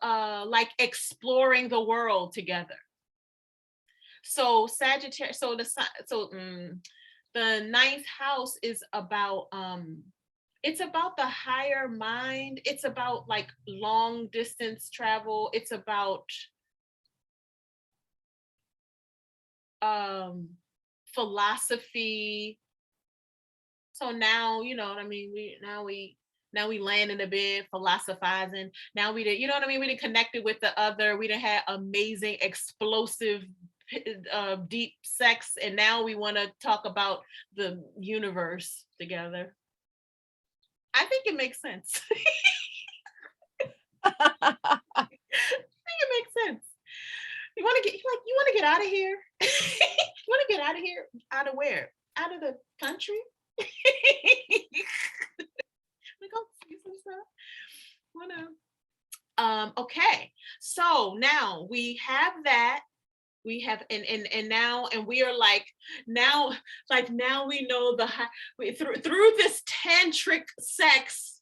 like exploring the world together. So Sagittarius, the ninth house is about it's about the higher mind. It's about like long distance travel. It's about philosophy. So now, you know what I mean, we land in the bed philosophizing. Now we did, you know what I mean, we did connected with the other, we done had amazing explosive deep sex, and now we want to talk about the universe together. I think it makes sense. I think it makes sense. You want to get out of here? You want to get out of here? Out of where? Out of the country? We go see some stuff. Okay, so now we have that. We have and now, and we are like now we know through this tantric sex.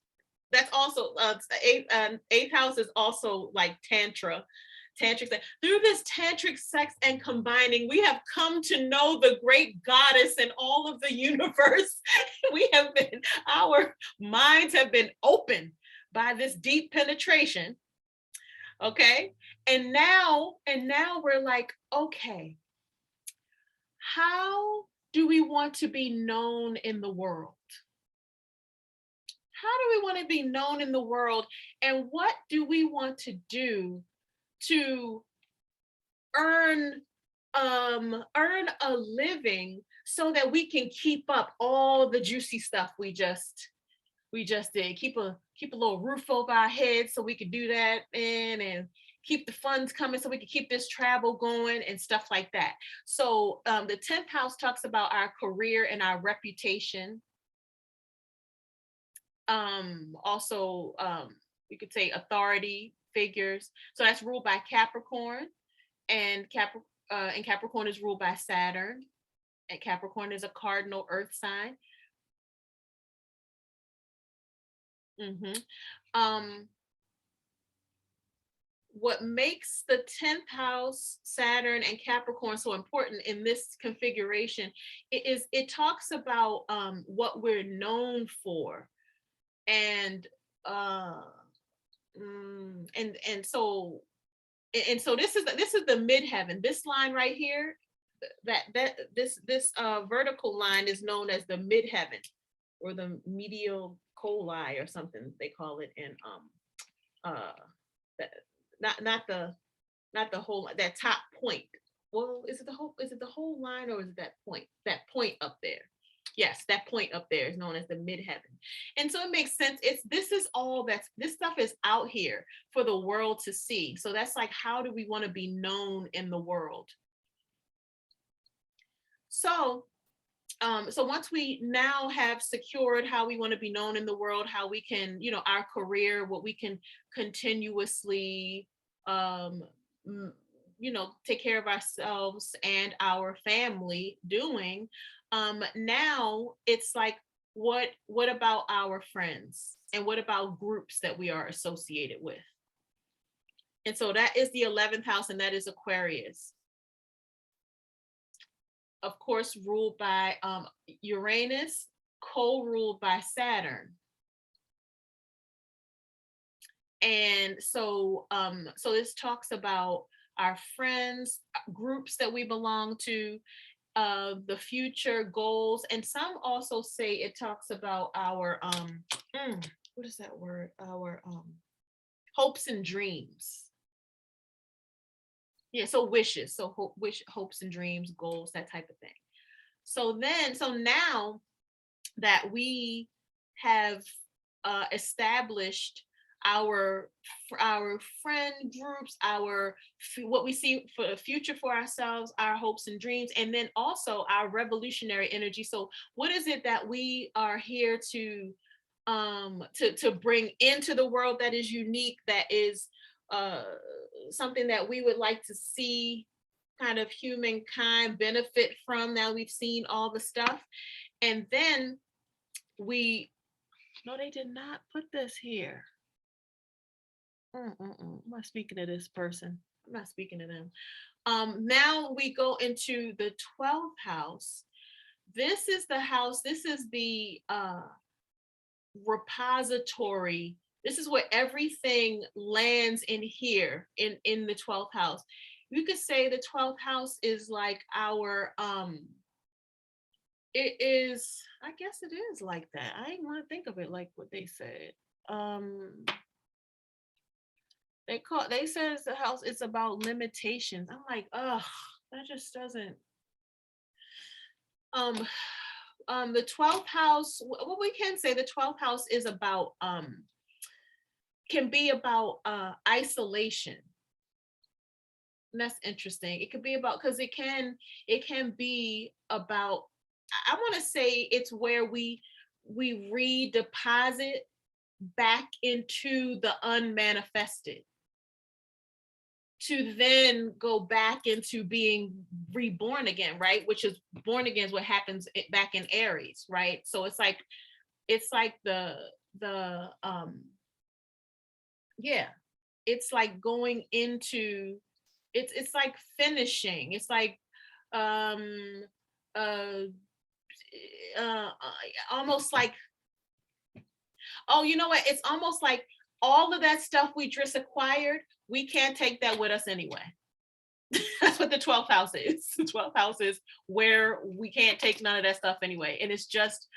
That's also eighth house is also like tantric sex. Through this tantric sex and combining, we have come to know the great goddess and all of the universe. Our minds have been opened by this deep penetration. Okay, and now we're like, okay, how do we want to be known in the world? How do we want to be known in the world, and what do we want to do to earn a living so that we can keep up all the juicy stuff we just did? Keep a little roof over our heads so we could do that, and keep the funds coming so we could keep this travel going and stuff like that. So the 10th house talks about our career and our reputation. Also, we could say authority figures. So that's ruled by Capricorn, and Capricorn is ruled by Saturn, and Capricorn is a cardinal earth sign. What makes the 10th house, Saturn and Capricorn, so important in this configuration is it talks about what we're known for, and so this is the midheaven. This line right here, this vertical line is known as the midheaven or the medial coli or something they call it in that, not the whole, that top point. Well, is it the whole line, or is it that point up there? Yes, that point up there is known as the midheaven. And so it makes sense. This stuff is out here for the world to see. So that's like, how do we want to be known in the world? So once we now have secured how we want to be known in the world, how we can, our career, what we can continuously, take care of ourselves and our family doing, now it's like, what about our friends, and what about groups that we are associated with? And so that is the 11th house, and that is Aquarius. Of course, ruled by Uranus, co-ruled by Saturn. And so this talks about our friends, groups that we belong to, the future goals, and some also say it talks about our what is that word? Our hopes and dreams. Yeah, so wishes, so hopes and dreams, goals, that type of thing. So now that we have established our friend groups, what we see for the future for ourselves, our hopes and dreams, and then also our revolutionary energy. So what is it that we are here to bring into the world that is unique, that is something that we would like to see kind of humankind benefit from? Now we've seen all the stuff. And then no, they did not put this here. I'm not speaking to this person. I'm not speaking to them. Now we go into the 12th house. This is the house, this is the repository. This is where everything lands in here, in the 12th house. You could say the 12th house is like our, it is, I guess it is like that. I didn't want to think of it like what they said. They said it's the house, it's about limitations. I'm like, ugh, that just doesn't. The 12th house, what we can say, the 12th house is about, can be about isolation. And that's interesting. It could be about, because it can be about, I want to say it's where we redeposit back into the unmanifested, to then go back into being reborn again, right? Which is, born again is what happens back in Aries, right? So it's like the yeah, it's like going into, it's like finishing. It's like almost like, oh, you know what? It's almost like all of that stuff we just acquired, we can't take that with us anyway. That's what the 12th house is. The 12th house is where we can't take none of that stuff anyway. And it's just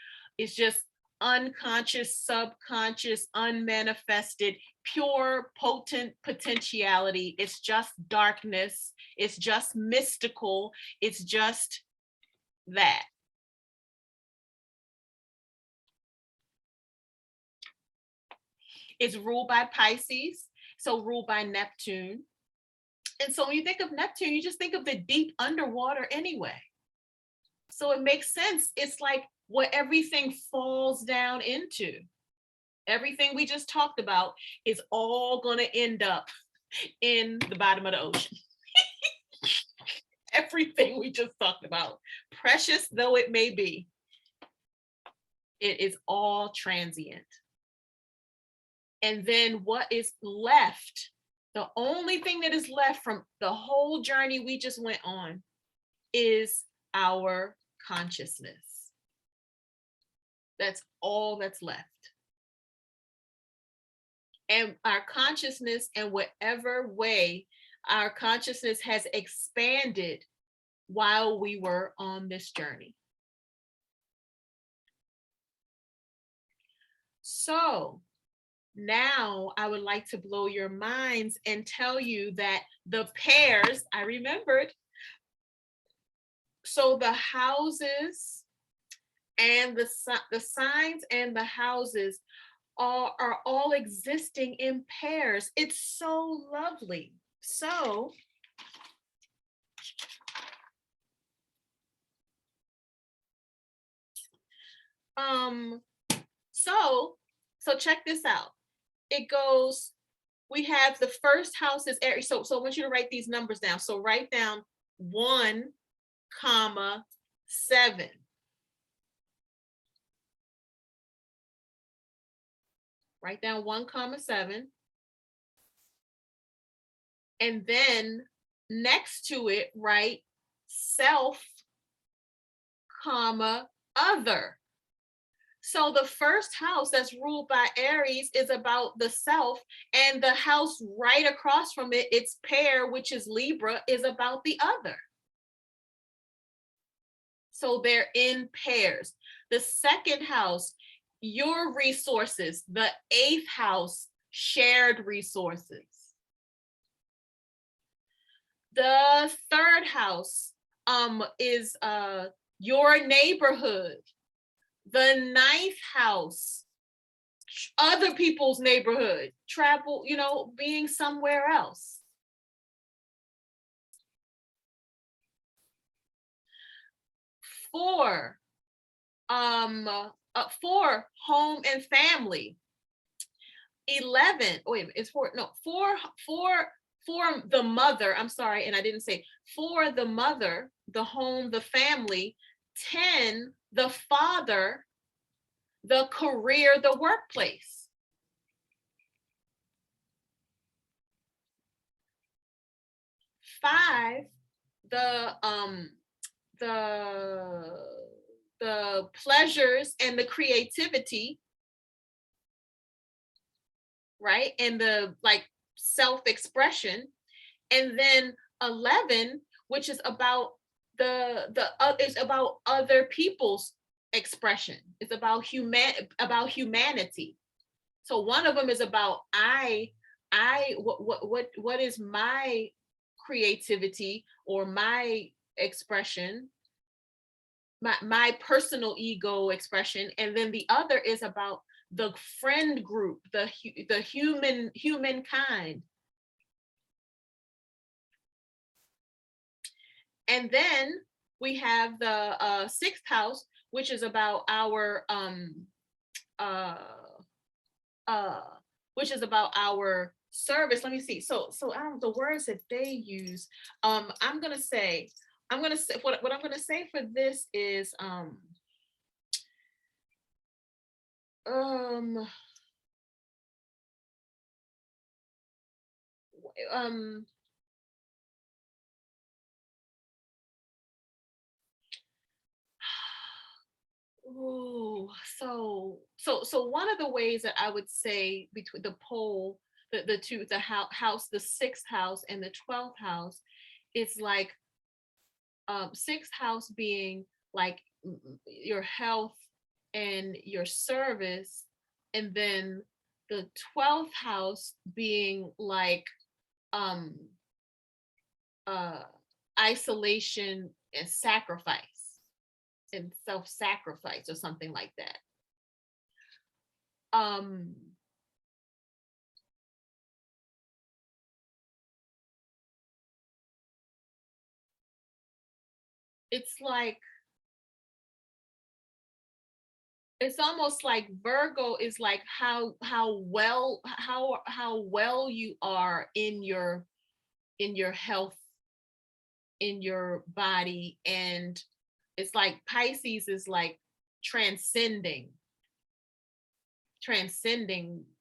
unconscious, subconscious, unmanifested, pure, potent potentiality. It's just darkness. It's just mystical. It's just that. It's ruled by Pisces, so ruled by Neptune. And so when you think of Neptune, you just think of the deep underwater anyway. So it makes sense. It's like what everything falls down into. Everything we just talked about is all going to end up in the bottom of the ocean. Everything we just talked about, precious though it may be, it is all transient. And then what is left, the only thing that is left from the whole journey we just went on, is our consciousness. That's all that's left. And our consciousness, in whatever way our consciousness has expanded while we were on this journey. So now I would like to blow your minds and tell you that the pairs, I remembered. So the houses and the signs and the houses are all existing in pairs. It's so lovely. So so check this out. It goes, we have the first house is Aries. So I want you to write these numbers down. So write down 1, 7. Write down 1, 7. And then next to it, write self, other. So the first house that's ruled by Aries is about the self, and the house right across from it, its pair, which is Libra, is about the other. So they're in pairs. The second house, your resources. The 8th house, shared resources. The third house is your neighborhood. The 9th house, other people's neighborhood, travel, being somewhere else. Four, home and family. 11, wait, it's 4, no, 4, the mother, I'm sorry, and I didn't say, for the mother, the home, the family. 10, the father, the career, the workplace. 5, the pleasures and the creativity, right? And the self-expression. And then 11, which is about is about other people's expression. It's about humanity. So one of them is about what is my creativity or my expression, my personal ego expression. And then the other is about the friend group, the humankind. And then we have the 6th house, which is about our service. Let me see. So I don't know the words that they use. I'm gonna say what I'm gonna say for this is ooh, so one of the ways that I would say between the pole, the two, the house, the 6th house and the 12th house, it's like 6th house being like your health and your service, and then the 12th house being like isolation and sacrifice and self-sacrifice or something like that. It's like, it's almost like Virgo is like how well you are in your health, in your body. And it's like Pisces is like transcending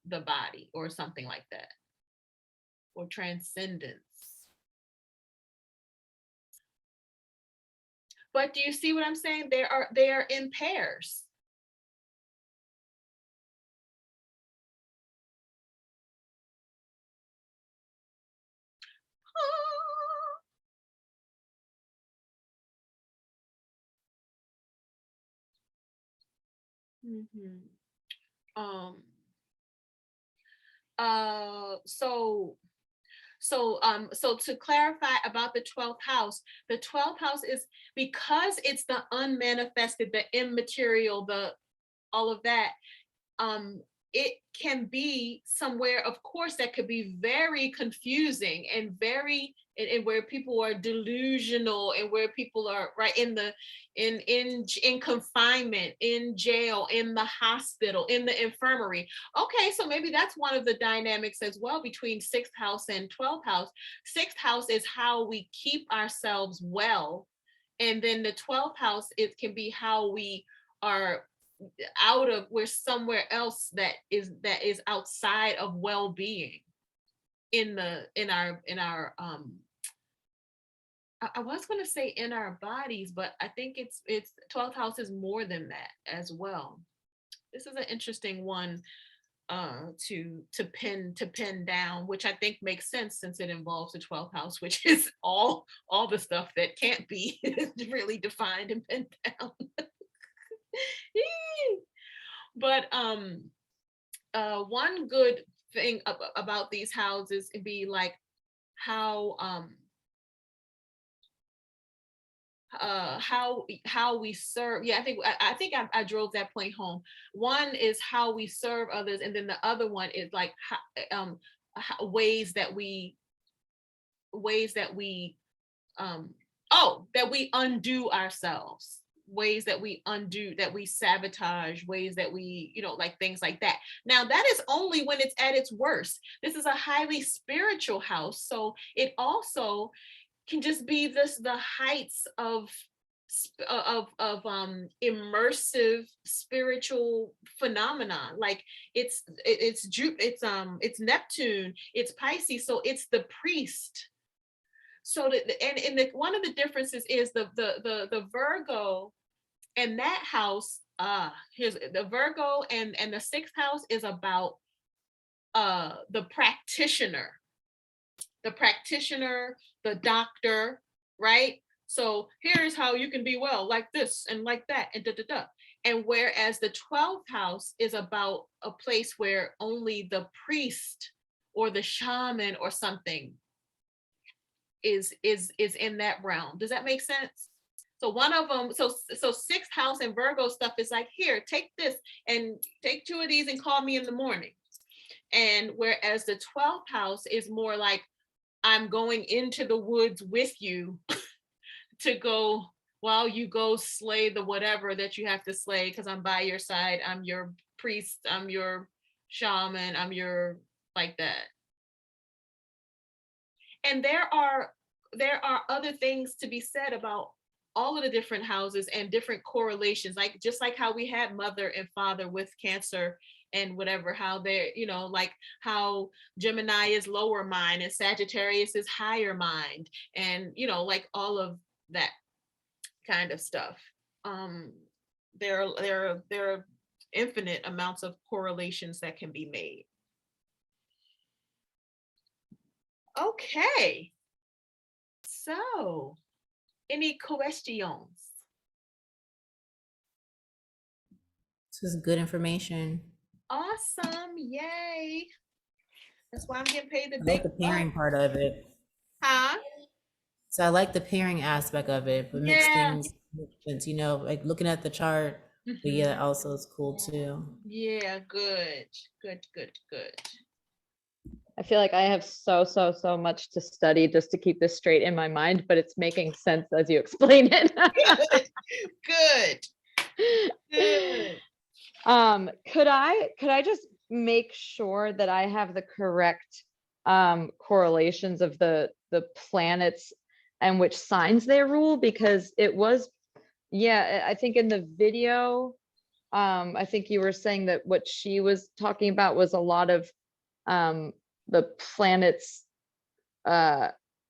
the body or something like that, or transcendence. But do you see what I'm saying? They are in pairs. Mhm. Um, so to clarify about the 12th house, the 12th house is because it's the unmanifested, the immaterial, the all of that. It can be somewhere, of course, that could be very confusing and very and where people are delusional and where people are right in the in confinement, in jail, in the hospital, in the infirmary. Okay, so maybe that's one of the dynamics as well between sixth house and 12th house. Sixth house is how we keep ourselves well, and then the 12th house, it can be how we are out of, we're somewhere else that is outside of well-being in the in our I was going to say in our bodies, but I think it's 12th house is more than that as well. This is an interesting one to pin down, which I think makes sense since it involves the 12th house, which is all the stuff that can't be really defined and pinned down. But one good thing about these houses would be like how how we serve. Yeah, I think I drove that point home. One is how we serve others, and then the other one is like ways that we that we undo ourselves, ways that we undo, that we sabotage, ways that we, like things like that. Now that is only when it's at its worst. This is a highly spiritual house, so it also can just be the heights of immersive spiritual phenomenon. Like it's Neptune, it's Pisces, so it's the priest. So one of the differences is the Virgo and that house. Here's the Virgo and the sixth house is about the practitioner, the doctor, right? So here's how you can be well, like this and like that, and da da da. And whereas the 12th house is about a place where only the priest or the shaman or something is in that realm. Does that make sense? So one of them, so sixth house and Virgo stuff is like, here, take this and take 2 of these and call me in the morning. And whereas the 12th house is more like, I'm going into the woods with you to go while you go slay the whatever that you have to slay, because I'm by your side. I'm your priest, I'm your shaman, I'm your like that. And there are other things to be said about all of the different houses and different correlations, like just like how we had mother and father with Cancer and whatever, how they're, like how Gemini is lower mind and Sagittarius is higher mind, and like all of that kind of stuff. There are infinite amounts of correlations that can be made. Okay, so any questions?
This is good information.
Awesome, yay. That's why I'm getting paid the
I
big
like the pairing part of it.
Huh?
So I like the pairing aspect of it, but makes
Yeah.
things make sense, like looking at the chart. But yeah, that also is cool too.
Yeah, good.
I feel like I have so much to study just to keep this straight in my mind, but it's making sense as you explain it.
Good.
Could I just make sure that I have the correct correlations of the planets and which signs they rule? Because it was, yeah, I think in the video, I think you were saying that what she was talking about was a lot of the planets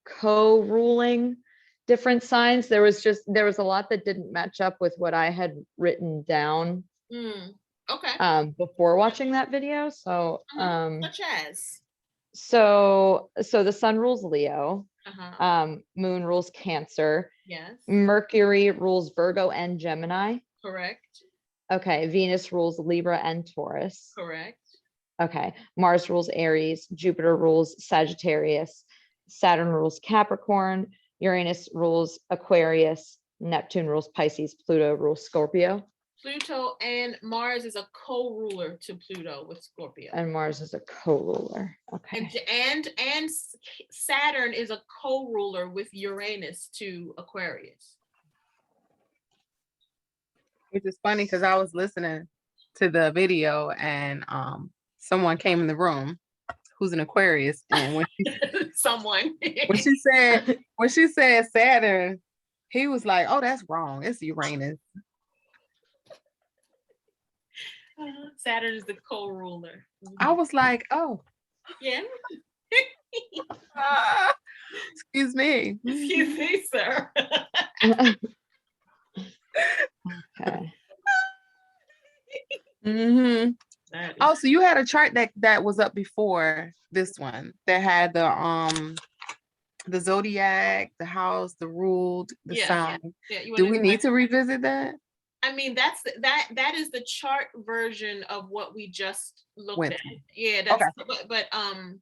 co-ruling different signs. There was a lot that didn't match up with what I had written down
Okay.
Before watching that video. So
such as
so the sun rules Leo,
uh-huh.
Moon rules Cancer,
Yes,
Mercury rules Virgo and Gemini,
correct.
Okay, Venus rules Libra and Taurus.
Correct.
Okay, Mars rules Aries, Jupiter rules Sagittarius, Saturn rules Capricorn, Uranus rules Aquarius, Neptune rules Pisces, Pluto rules Scorpio,
Pluto and Mars is a co-ruler to Pluto with Scorpio.
and Mars is a co-ruler. Okay.
And Saturn is a co-ruler with Uranus to Aquarius.
Which is funny because I was listening to the video and someone came in the room who's an Aquarius, and when she said Saturn, he was like, "Oh, that's wrong. It's Uranus."
Saturn is the co-ruler.
Mm-hmm.
I was like, "Oh,
yeah."
Excuse me.
Excuse me, sir.
Okay.
Mm-hmm. Oh, so you had a chart that was up before this one that had the zodiac, the house, the ruled, the sign.
Yeah.
Do we need to revisit that?
I mean, that is the chart version of what we just looked at. Yeah, that's okay. But
I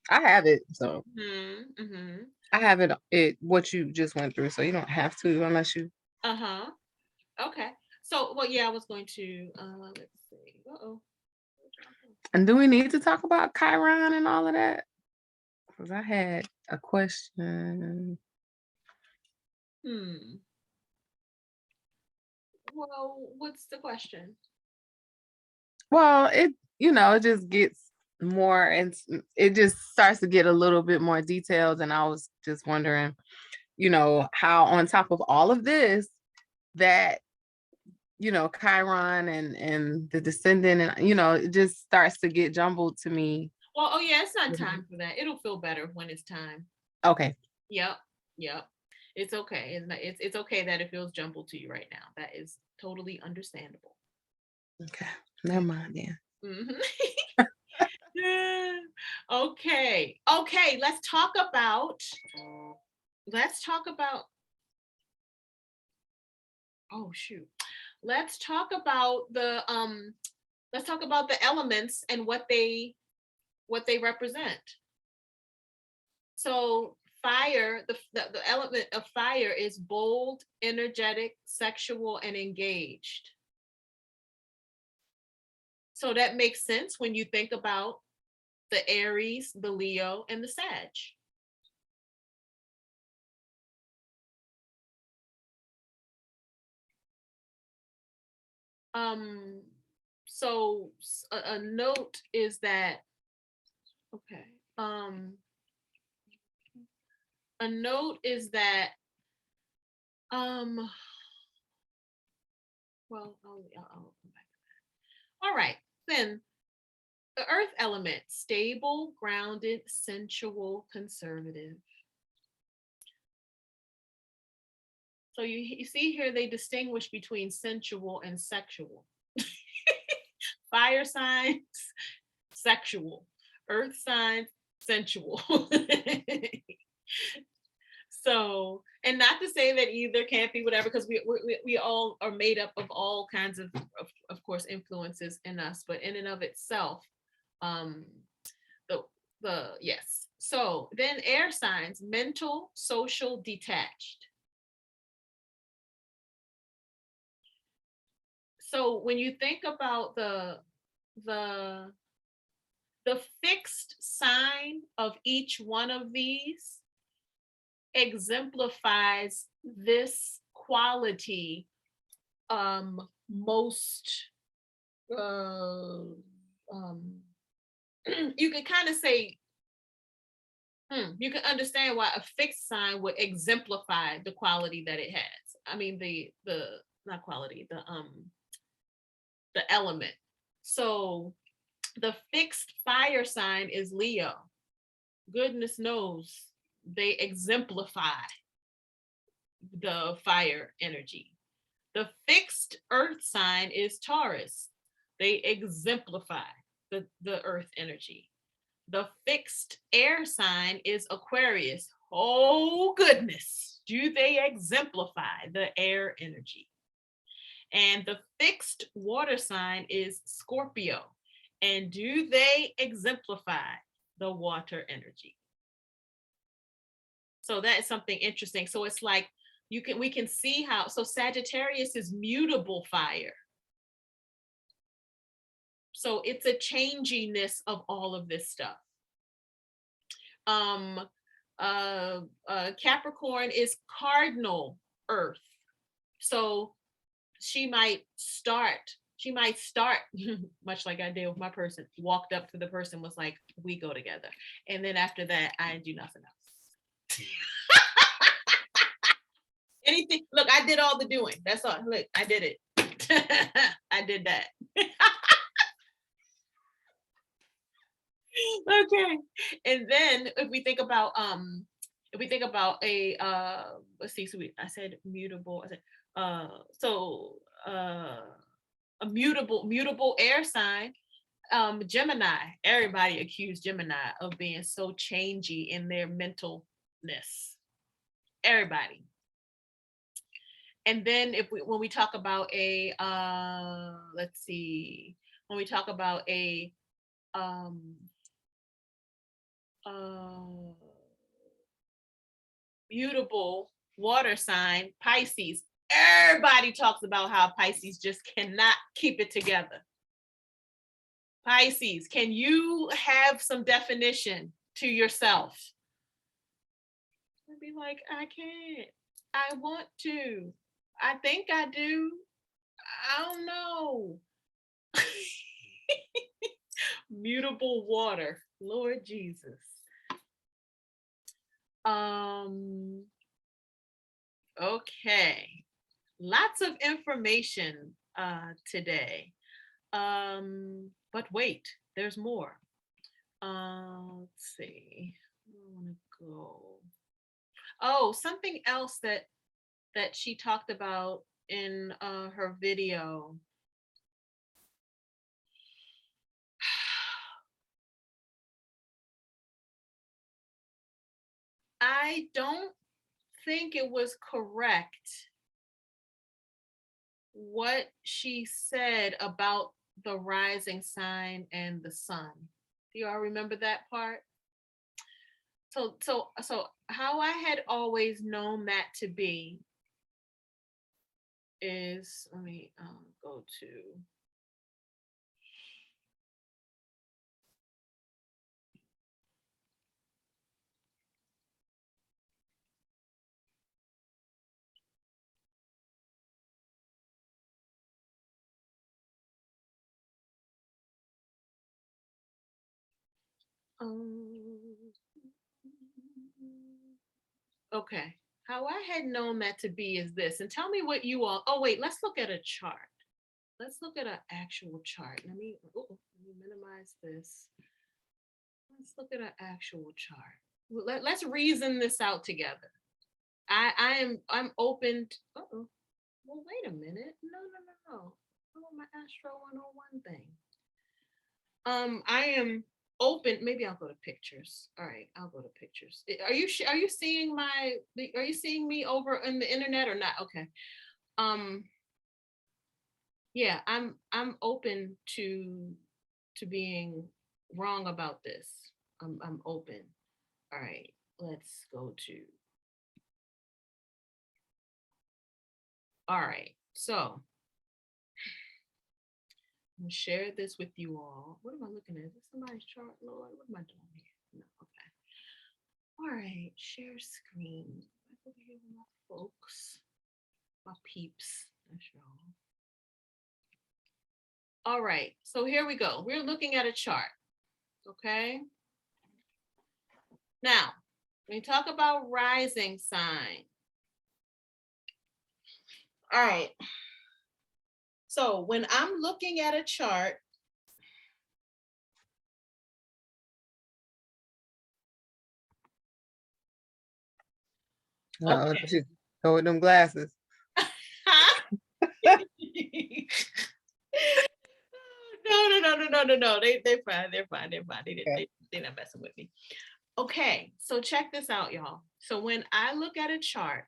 have it, so
mm-hmm.
I have it what you just went through, so you don't have to unless you.
Okay. So, well, yeah, I was going to let's see.
And do we need to talk about Chiron and all of that? Because I had a question.
Well, what's the question?
Well, it just gets more, and it just starts to get a little bit more detailed. And I was just wondering, how on top of all of this, that Chiron and the descendant, and it just starts to get jumbled to me.
Well, it's not time for that. It'll feel better when it's time.
Okay.
Yep. It's okay. It's okay that it feels jumbled to you right now. That is totally understandable.
Okay. Never mind then.
Mm-hmm. Okay. Let's talk about. Oh shoot. Let's talk about the elements and what they represent. So fire, the element of fire is bold, energetic, sexual, and engaged. So that makes sense when you think about the Aries, the Leo, and the Sag. So a note is that, okay. A note is that, well, I'll come back to that. All right, then the earth element, stable, grounded, sensual, conservative. So you see here, they distinguish between sensual and sexual. Fire signs, sexual. Earth signs, sensual. So, and not to say that either can't be whatever, because we all are made up of all kinds of course, influences in us, but in and of itself, yes. So then air signs, mental, social, detached. So when you think about the fixed sign of each one of these exemplifies this quality most you can kind of say you can understand why a fixed sign would exemplify the quality that it has. I mean the not quality, the element. So the fixed fire sign is Leo. Goodness knows they exemplify the fire energy. The fixed earth sign is Taurus. They exemplify the earth energy. The fixed air sign is Aquarius. Oh goodness, do they exemplify the air energy? And the fixed water sign is Scorpio. And do they exemplify the water energy? So that is something interesting. So it's like we can see how, so Sagittarius is mutable fire. So it's a changiness of all of this stuff. Capricorn is cardinal earth. So she might start much like I did with my person, walked up to the person, was like, we go together. And then after that, I do nothing else. Anything, look, I did all the doing. That's all. Look, I did it. I did that. Okay. And then if we think about a let's see, so I said mutable. I said a mutable air sign, Gemini. Everybody accused Gemini of being so changey in their mentalness. Everybody. And then when we talk about a let's see, when we talk about a mutable water sign, Pisces. Everybody talks about how Pisces just cannot keep it together. Pisces, can you have some definition to yourself? I'd be like, I can't. I want to. I think I do. I don't know. Mutable water, Lord Jesus. Okay, lots of information today, but wait, there's more. Let's see, I want to go. Oh, something else that she talked about in her video. I don't think it was correct what she said about the rising sign and the sun. Do you all remember that part? So how I had always known that to be is, let me go to, okay, how I had known that to be is this, and tell me what you all, oh wait, let's look at a chart. Let's look at an actual chart. Let me minimize this. Let's look at an actual chart. Let's reason this out together. I'm open to, well, wait a minute. No. Oh, my Astro 101 thing. I am open. Maybe I'll go to pictures. All right, I'll go to pictures. Are you seeing are you seeing me over on the internet or not? Okay. Yeah, I'm open to being wrong about this. I'm open. All right, let's go to. All right, so I'm gonna share this with you all. What am I looking at? Is this somebody's chart, Lord? What am I doing here? No, okay. All right, share screen. Let's over here with my folks, my peeps. That's y'all. All right, so here we go. We're looking at a chart, okay? Now, when you talk about rising sign, all right. So when I'm looking at a chart,
Oh, she's go with them glasses.
No. They're fine. They're not messing with me. Okay, so check this out, y'all. So when I look at a chart,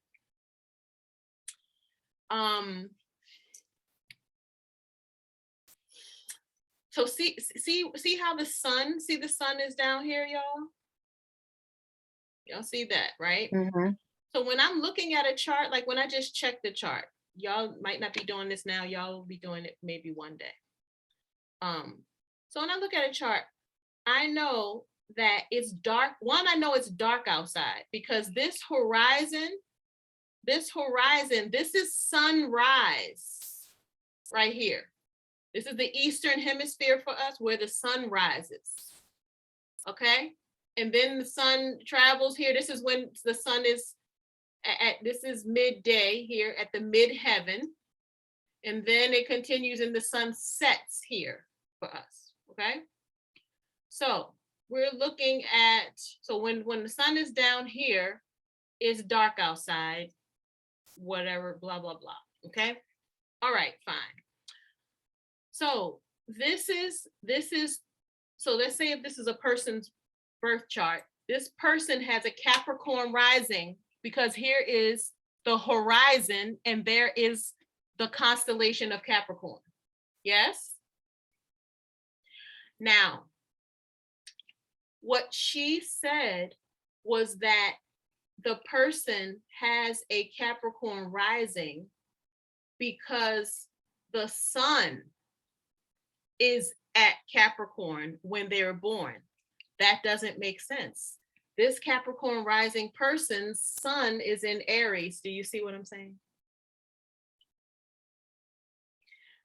So see how the sun is down here, y'all? Y'all see that, right?
Mhm.
So when I'm looking at a chart, like when I just check the chart, y'all might not be doing this now, y'all will be doing it maybe one day. So when I look at a chart, I know that it's dark. One, I know it's dark outside because this horizon, this is sunrise right here. This is the Eastern hemisphere for us where the sun rises. Okay. And then the sun travels here. This is when the sun is this is midday here at the mid heaven. And then it continues and the sun sets here for us. Okay. So we're looking at, so when the sun is down here, it's dark outside, whatever, blah, blah, blah. Okay. All right, fine. So this is, so let's say if this is a person's birth chart, this person has a Capricorn rising because here is the horizon and there is the constellation of Capricorn. Yes? Now, what she said was that the person has a Capricorn rising because the sun is at Capricorn when they were born. That doesn't make sense. This Capricorn rising person's sun is in Aries. Do you see what I'm saying?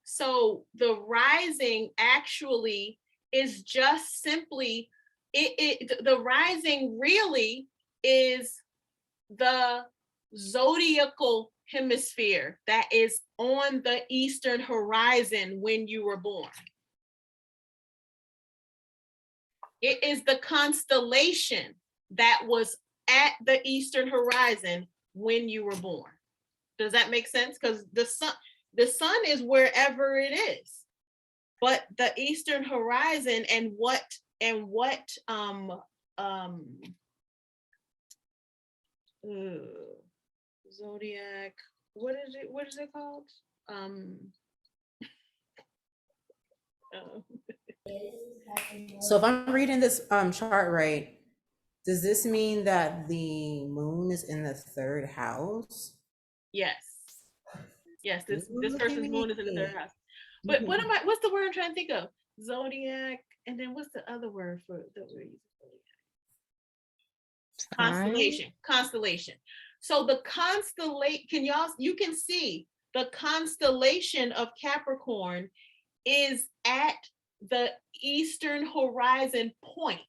So the rising actually is just simply, the rising really is the zodiacal hemisphere that is on the eastern horizon when you were born. It is the constellation that was at the eastern horizon when you were born. Does that make sense? Because the sun is wherever it is, but the eastern horizon and what zodiac, what is it called?
So if I'm reading this chart right, does this mean that the moon is in the third house?
Yes. Yes, this
Ooh,
person's moon is in the third house. But what's the word I'm trying to think of? Zodiac, and then what's the other word for that we're using? Constellation. So the constellation, you can see the constellation of Capricorn is at the eastern horizon point.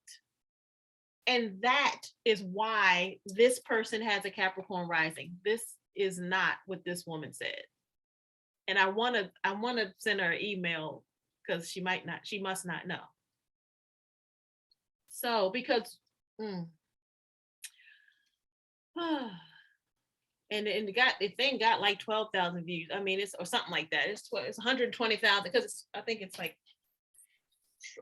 And that is why this person has a Capricorn rising. This is not what this woman said. And I want to send her an email because she must not know. So because and the thing got like 12,000 views. I mean, it's or something like that. It's 120,000 because I think it's like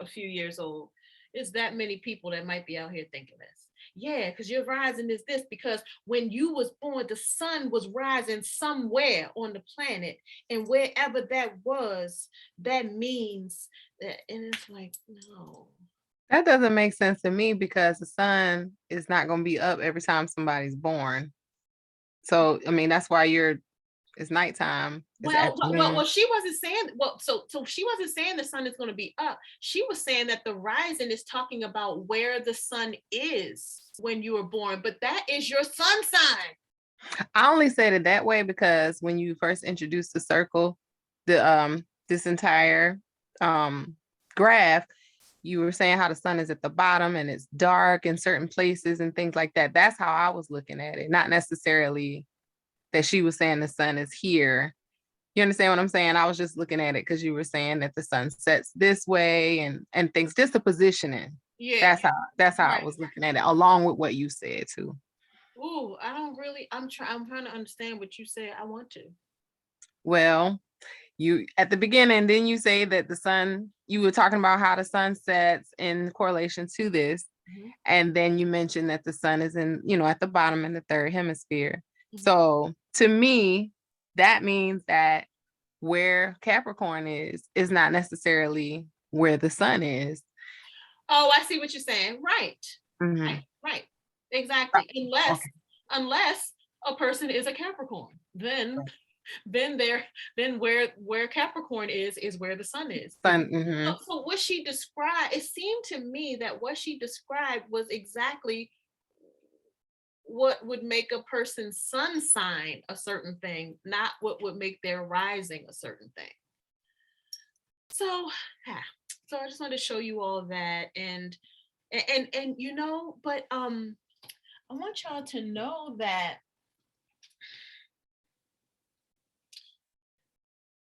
a few years old. It's that many people that might be out here thinking this. Yeah, because your rising is this because when you was born, the sun was rising somewhere on the planet, and wherever that was, that means that. And it's like, no.
That doesn't make sense to me because the sun is not going to be up every time somebody's born. So, I mean, that's why it's nighttime.
Well, she wasn't saying, so she wasn't saying the sun is going to be up. She was saying that the rising is talking about where the sun is when you were born, but that is your sun sign.
I only said it that way because when you first introduced the circle, this entire graph, you were saying how the sun is at the bottom and it's dark in certain places and things like that. That's how I was looking at it, not necessarily that she was saying the sun is here. You understand what I'm saying? I was just looking at it because you were saying that the sun sets this way and things, just the positioning.
Yeah.
That's how right. I was looking at it, along with what you said too.
Ooh, I'm trying to understand what you said. I want to.
Well, you at the beginning, didn't you say that the sun, you were talking about how the sun sets in correlation to this. Mm-hmm. And then you mentioned that the sun is in, at the bottom in the third hemisphere. Mm-hmm. So to me, that means that where Capricorn is not necessarily where the sun is.
Oh, I see what you're saying. Right.
Mhm.
Right. Exactly.
Okay.
Unless a person is a Capricorn, then where Capricorn is where the sun is.
Sun.
So what she described, it seemed to me that what she described was exactly what would make a person's sun sign a certain thing, not what would make their rising a certain thing. So yeah. So I just wanted to show you all that, and you know, but I want y'all to know that,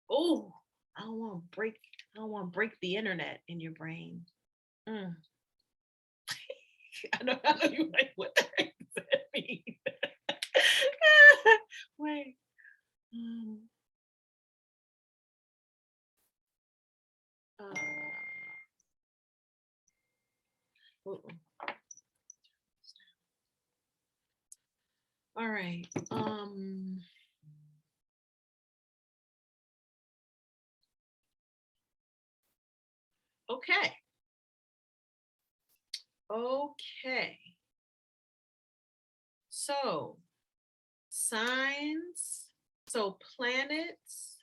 oh, I don't want to break the internet in your brain. Mm. I know you like, what the heck does that mean? Wait. Uh-oh. All right. Okay. Okay. So signs, so planets,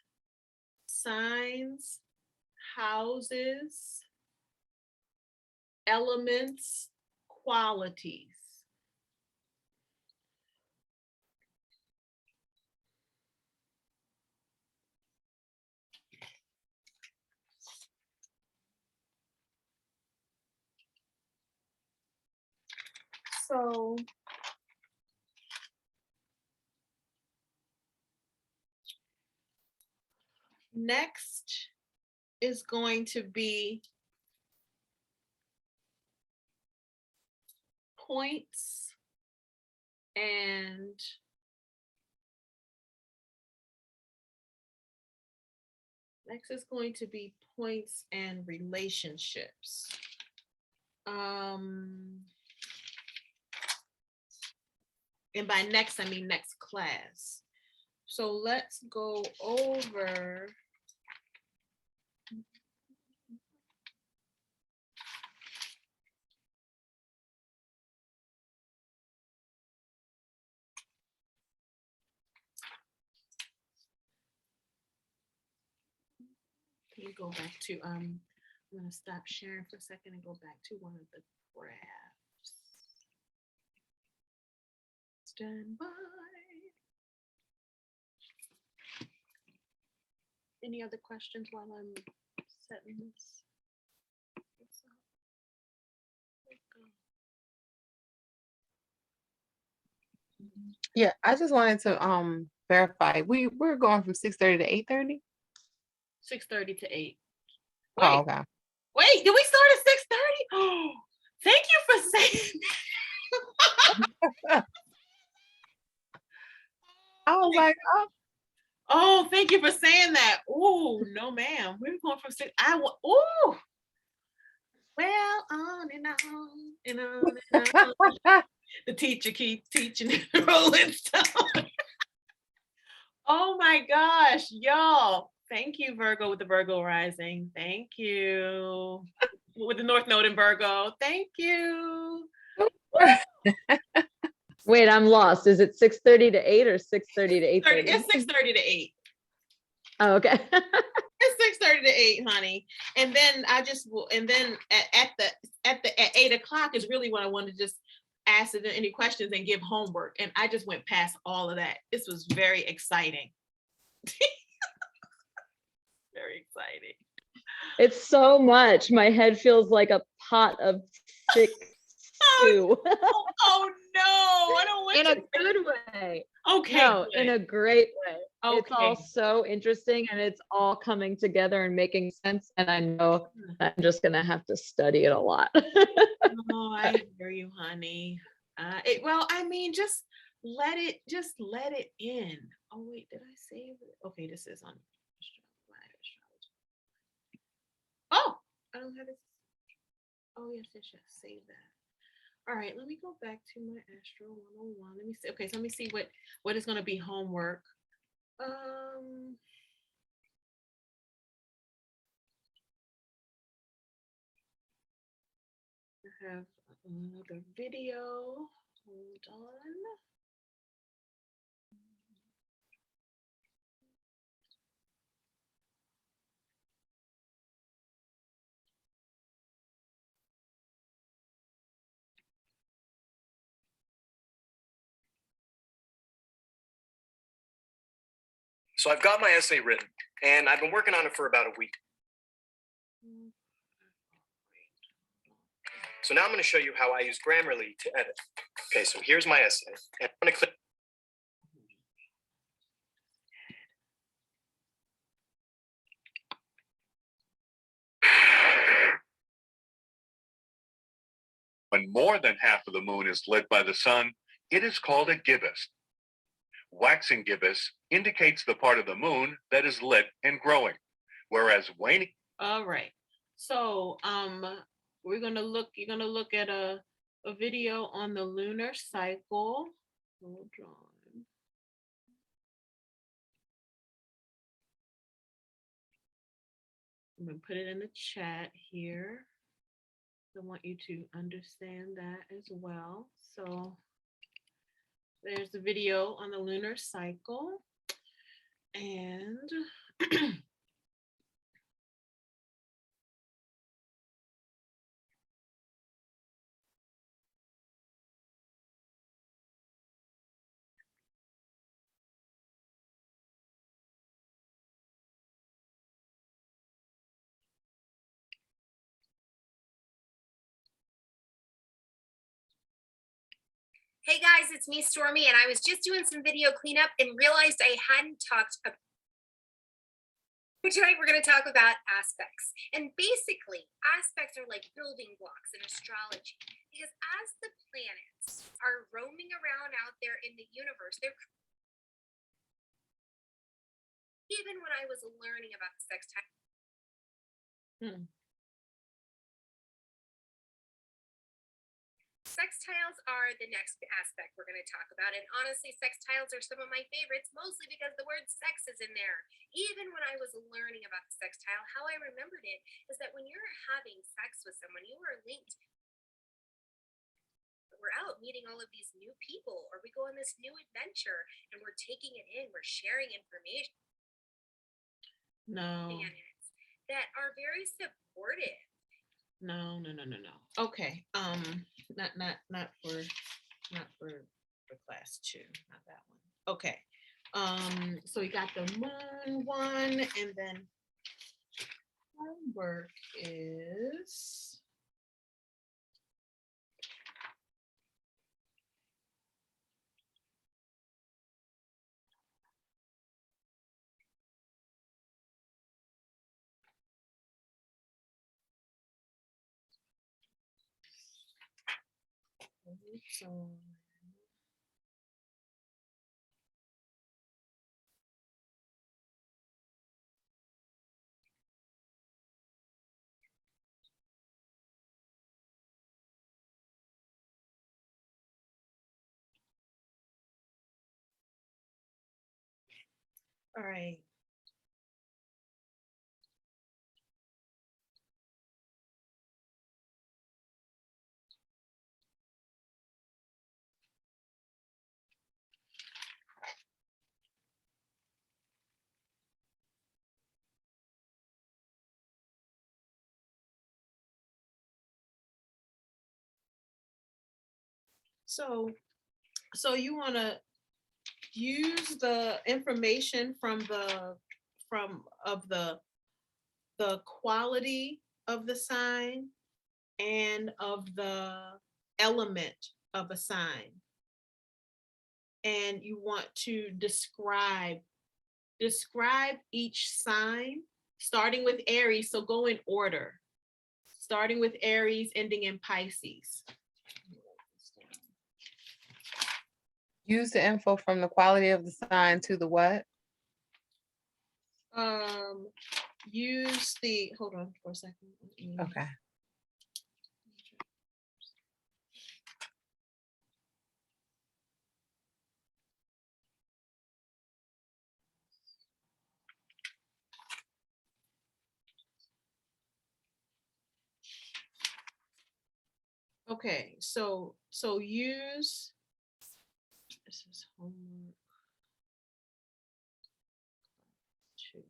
signs, houses, elements, qualities. So next is going to be points and relationships. And by next, I mean next class. So let's go over Can you go back to I'm gonna stop sharing for a second and go back to one of the graphs. Stand by. Any other questions while I'm setting this?
Yeah, I just wanted to verify. We're going from 6:30 to 8:30.
6:30 to 8.
Oh, okay.
Wait, did we start at 6:30? Oh, thank you for saying that.
I was like, oh.
Oh, thank you for saying that. Oh, no, ma'am. We're going from 6. Oh, well, on and on and on and on. The teacher keeps teaching and rolling stone. Oh my gosh, y'all. Thank you, Virgo with the Virgo rising. Thank you. With the North Node in Virgo. Thank you.
Wait, I'm lost. Is it 6:30 to 8 or 6:30 to 8:30?
It's 6:30 to 8.
Oh, okay.
It's 6:30 to 8, honey. And then at 8 o'clock is really when I want to just ask any questions and give homework. And I just went past all of that. This was very exciting. Very exciting.
It's so much. My head feels like a pot of thick stew.
Oh no, I don't want
In a
to.
good way.
Okay.
No,
good.
in a great way.
Okay.
It's all so interesting and it's all coming together and making sense. And I know I'm just gonna have to study it a lot.
Oh, I hear you, honey. Well, I mean, just let it in. Oh wait, did I save it? Okay, this is on. Oh, I don't have it. Oh yes, save that. All right, let me go back to my Astro 101. Let me see. Okay, so let me see what is going to be homework. have another video. Hold on.
So I've got my essay written, and I've been working on it for about a week. So now I'm going to show you how I use Grammarly to edit. Okay, so here's my essay. And I'm going to click.
When more than half of the moon is lit by the sun, it is called a gibbous. Waxing gibbous indicates the part of the moon that is lit and growing, whereas waning.
All right. So you're gonna look at a video on the lunar cycle. Hold on. I'm gonna put it in the chat here. I want you to understand that as well. So there's a video on the lunar cycle. And
Hey guys, it's me, Stormy, and I was just doing some video cleanup and realized I hadn't talked about. Tonight we're going to talk about aspects. And basically, aspects are like building blocks in astrology. Because as the planets are roaming around out there in the universe, they're even when I was learning about the sextile. Sextiles are the next aspect we're going to talk about. And honestly, sextiles are some of my favorites, mostly because the word sex is in there. Even when I was learning about the sextile, how I remembered it is that when you're having sex with someone, you are linked. We're out meeting all of these new people, or we go on this new adventure and we're taking it in, we're sharing information.
no.
That are very supportive.
No. Okay. Not for class 2, not that one. Okay. So we got the moon one, and then homework is so all right. So you want to use the information from the quality of the sign and of the element of a sign. And you want to describe each sign, starting with Aries. So go in order, starting with Aries, ending in Pisces.
Use the info from the quality of the sign to the what?
Use the, hold on for a second.
Okay.
Okay, so use, this is homework 2.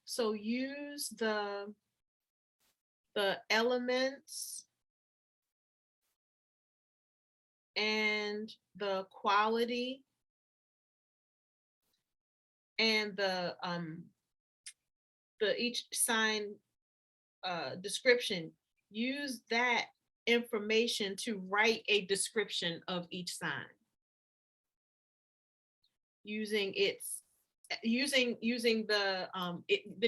So use the elements and the quality and the each sign description. Use that information to write a description of each sign using the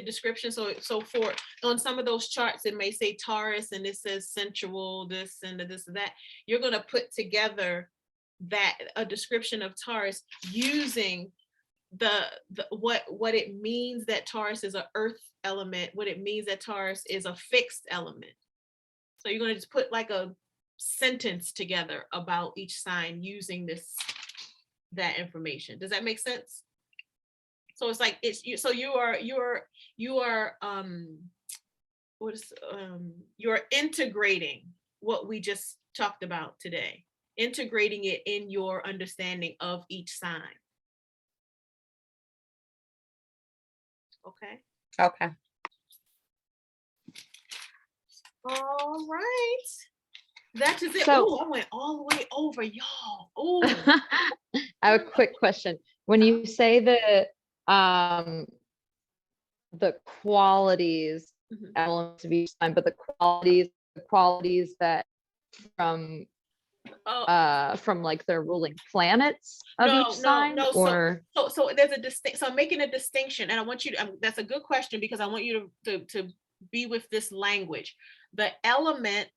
description. So for on some of those charts it may say Taurus and it says sensual this and this and that. You're going to put together a description of Taurus using the what it means that Taurus is an earth element, what it means that Taurus is a fixed element. So you're going to just put like a sentence together about each sign using that information. Does that make sense? So it's like you're integrating what we just talked about today, integrating it in your understanding of each sign. Okay.
Okay.
All right. That is it.
So-
Oh, I went all the way over, y'all. Oh,
I have a quick question. When you say the qualities
Mhm.
elements of each sign, but the qualities that from like their ruling planets of each sign, or
so there's a distinct. So I'm making a distinction, and I want you to. That's a good question because I want you to be with this language. The element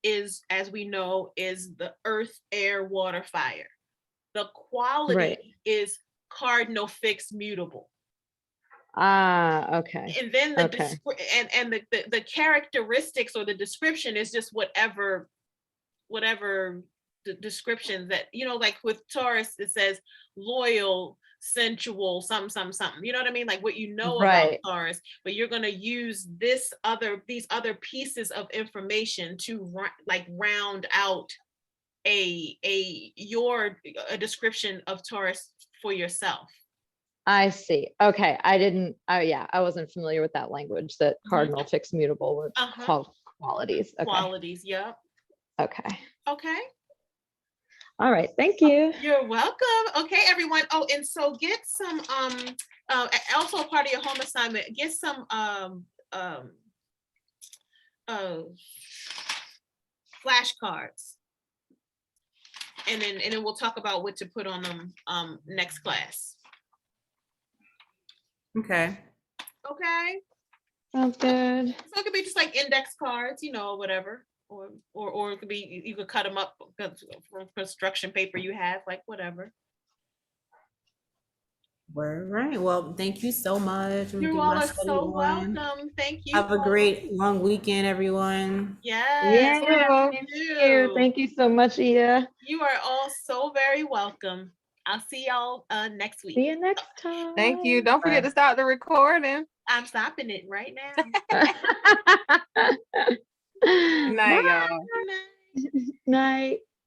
is, as we know, is the earth, air, water, fire. The quality
Right.
is cardinal, fixed, mutable.
Okay.
And then
Okay.
the characteristics or the description is just whatever the description that, like with Taurus, it says loyal, sensual, something. You know what I mean? Like what you know
Right.
about Taurus, but you're going to use these other pieces of information to round out a description of Taurus for yourself.
I see. Okay. I wasn't familiar with that language, that cardinal, fixed, mutable were called qualities. Okay.
Qualities, yeah.
Okay.
Okay.
All right. Thank you.
You're welcome. Okay, everyone. Oh, and so get some also a part of your home assignment, get some flashcards. And then we'll talk about what to put on them next class.
Okay.
Okay.
Sounds good.
So it could be just like index cards, whatever. Or it could be, you could cut them up from construction paper you have, like whatever.
All right. Well, thank you so much.
You all are so welcome. Thank you.
Have a great long weekend, everyone.
Yes.
Yeah. Thank you so much, Ida.
You are all so very welcome. I'll see y'all next week.
See you next time.
Thank you. Don't forget to stop the recording.
I'm stopping it right now.
Good night, y'all.
Good night.
Night.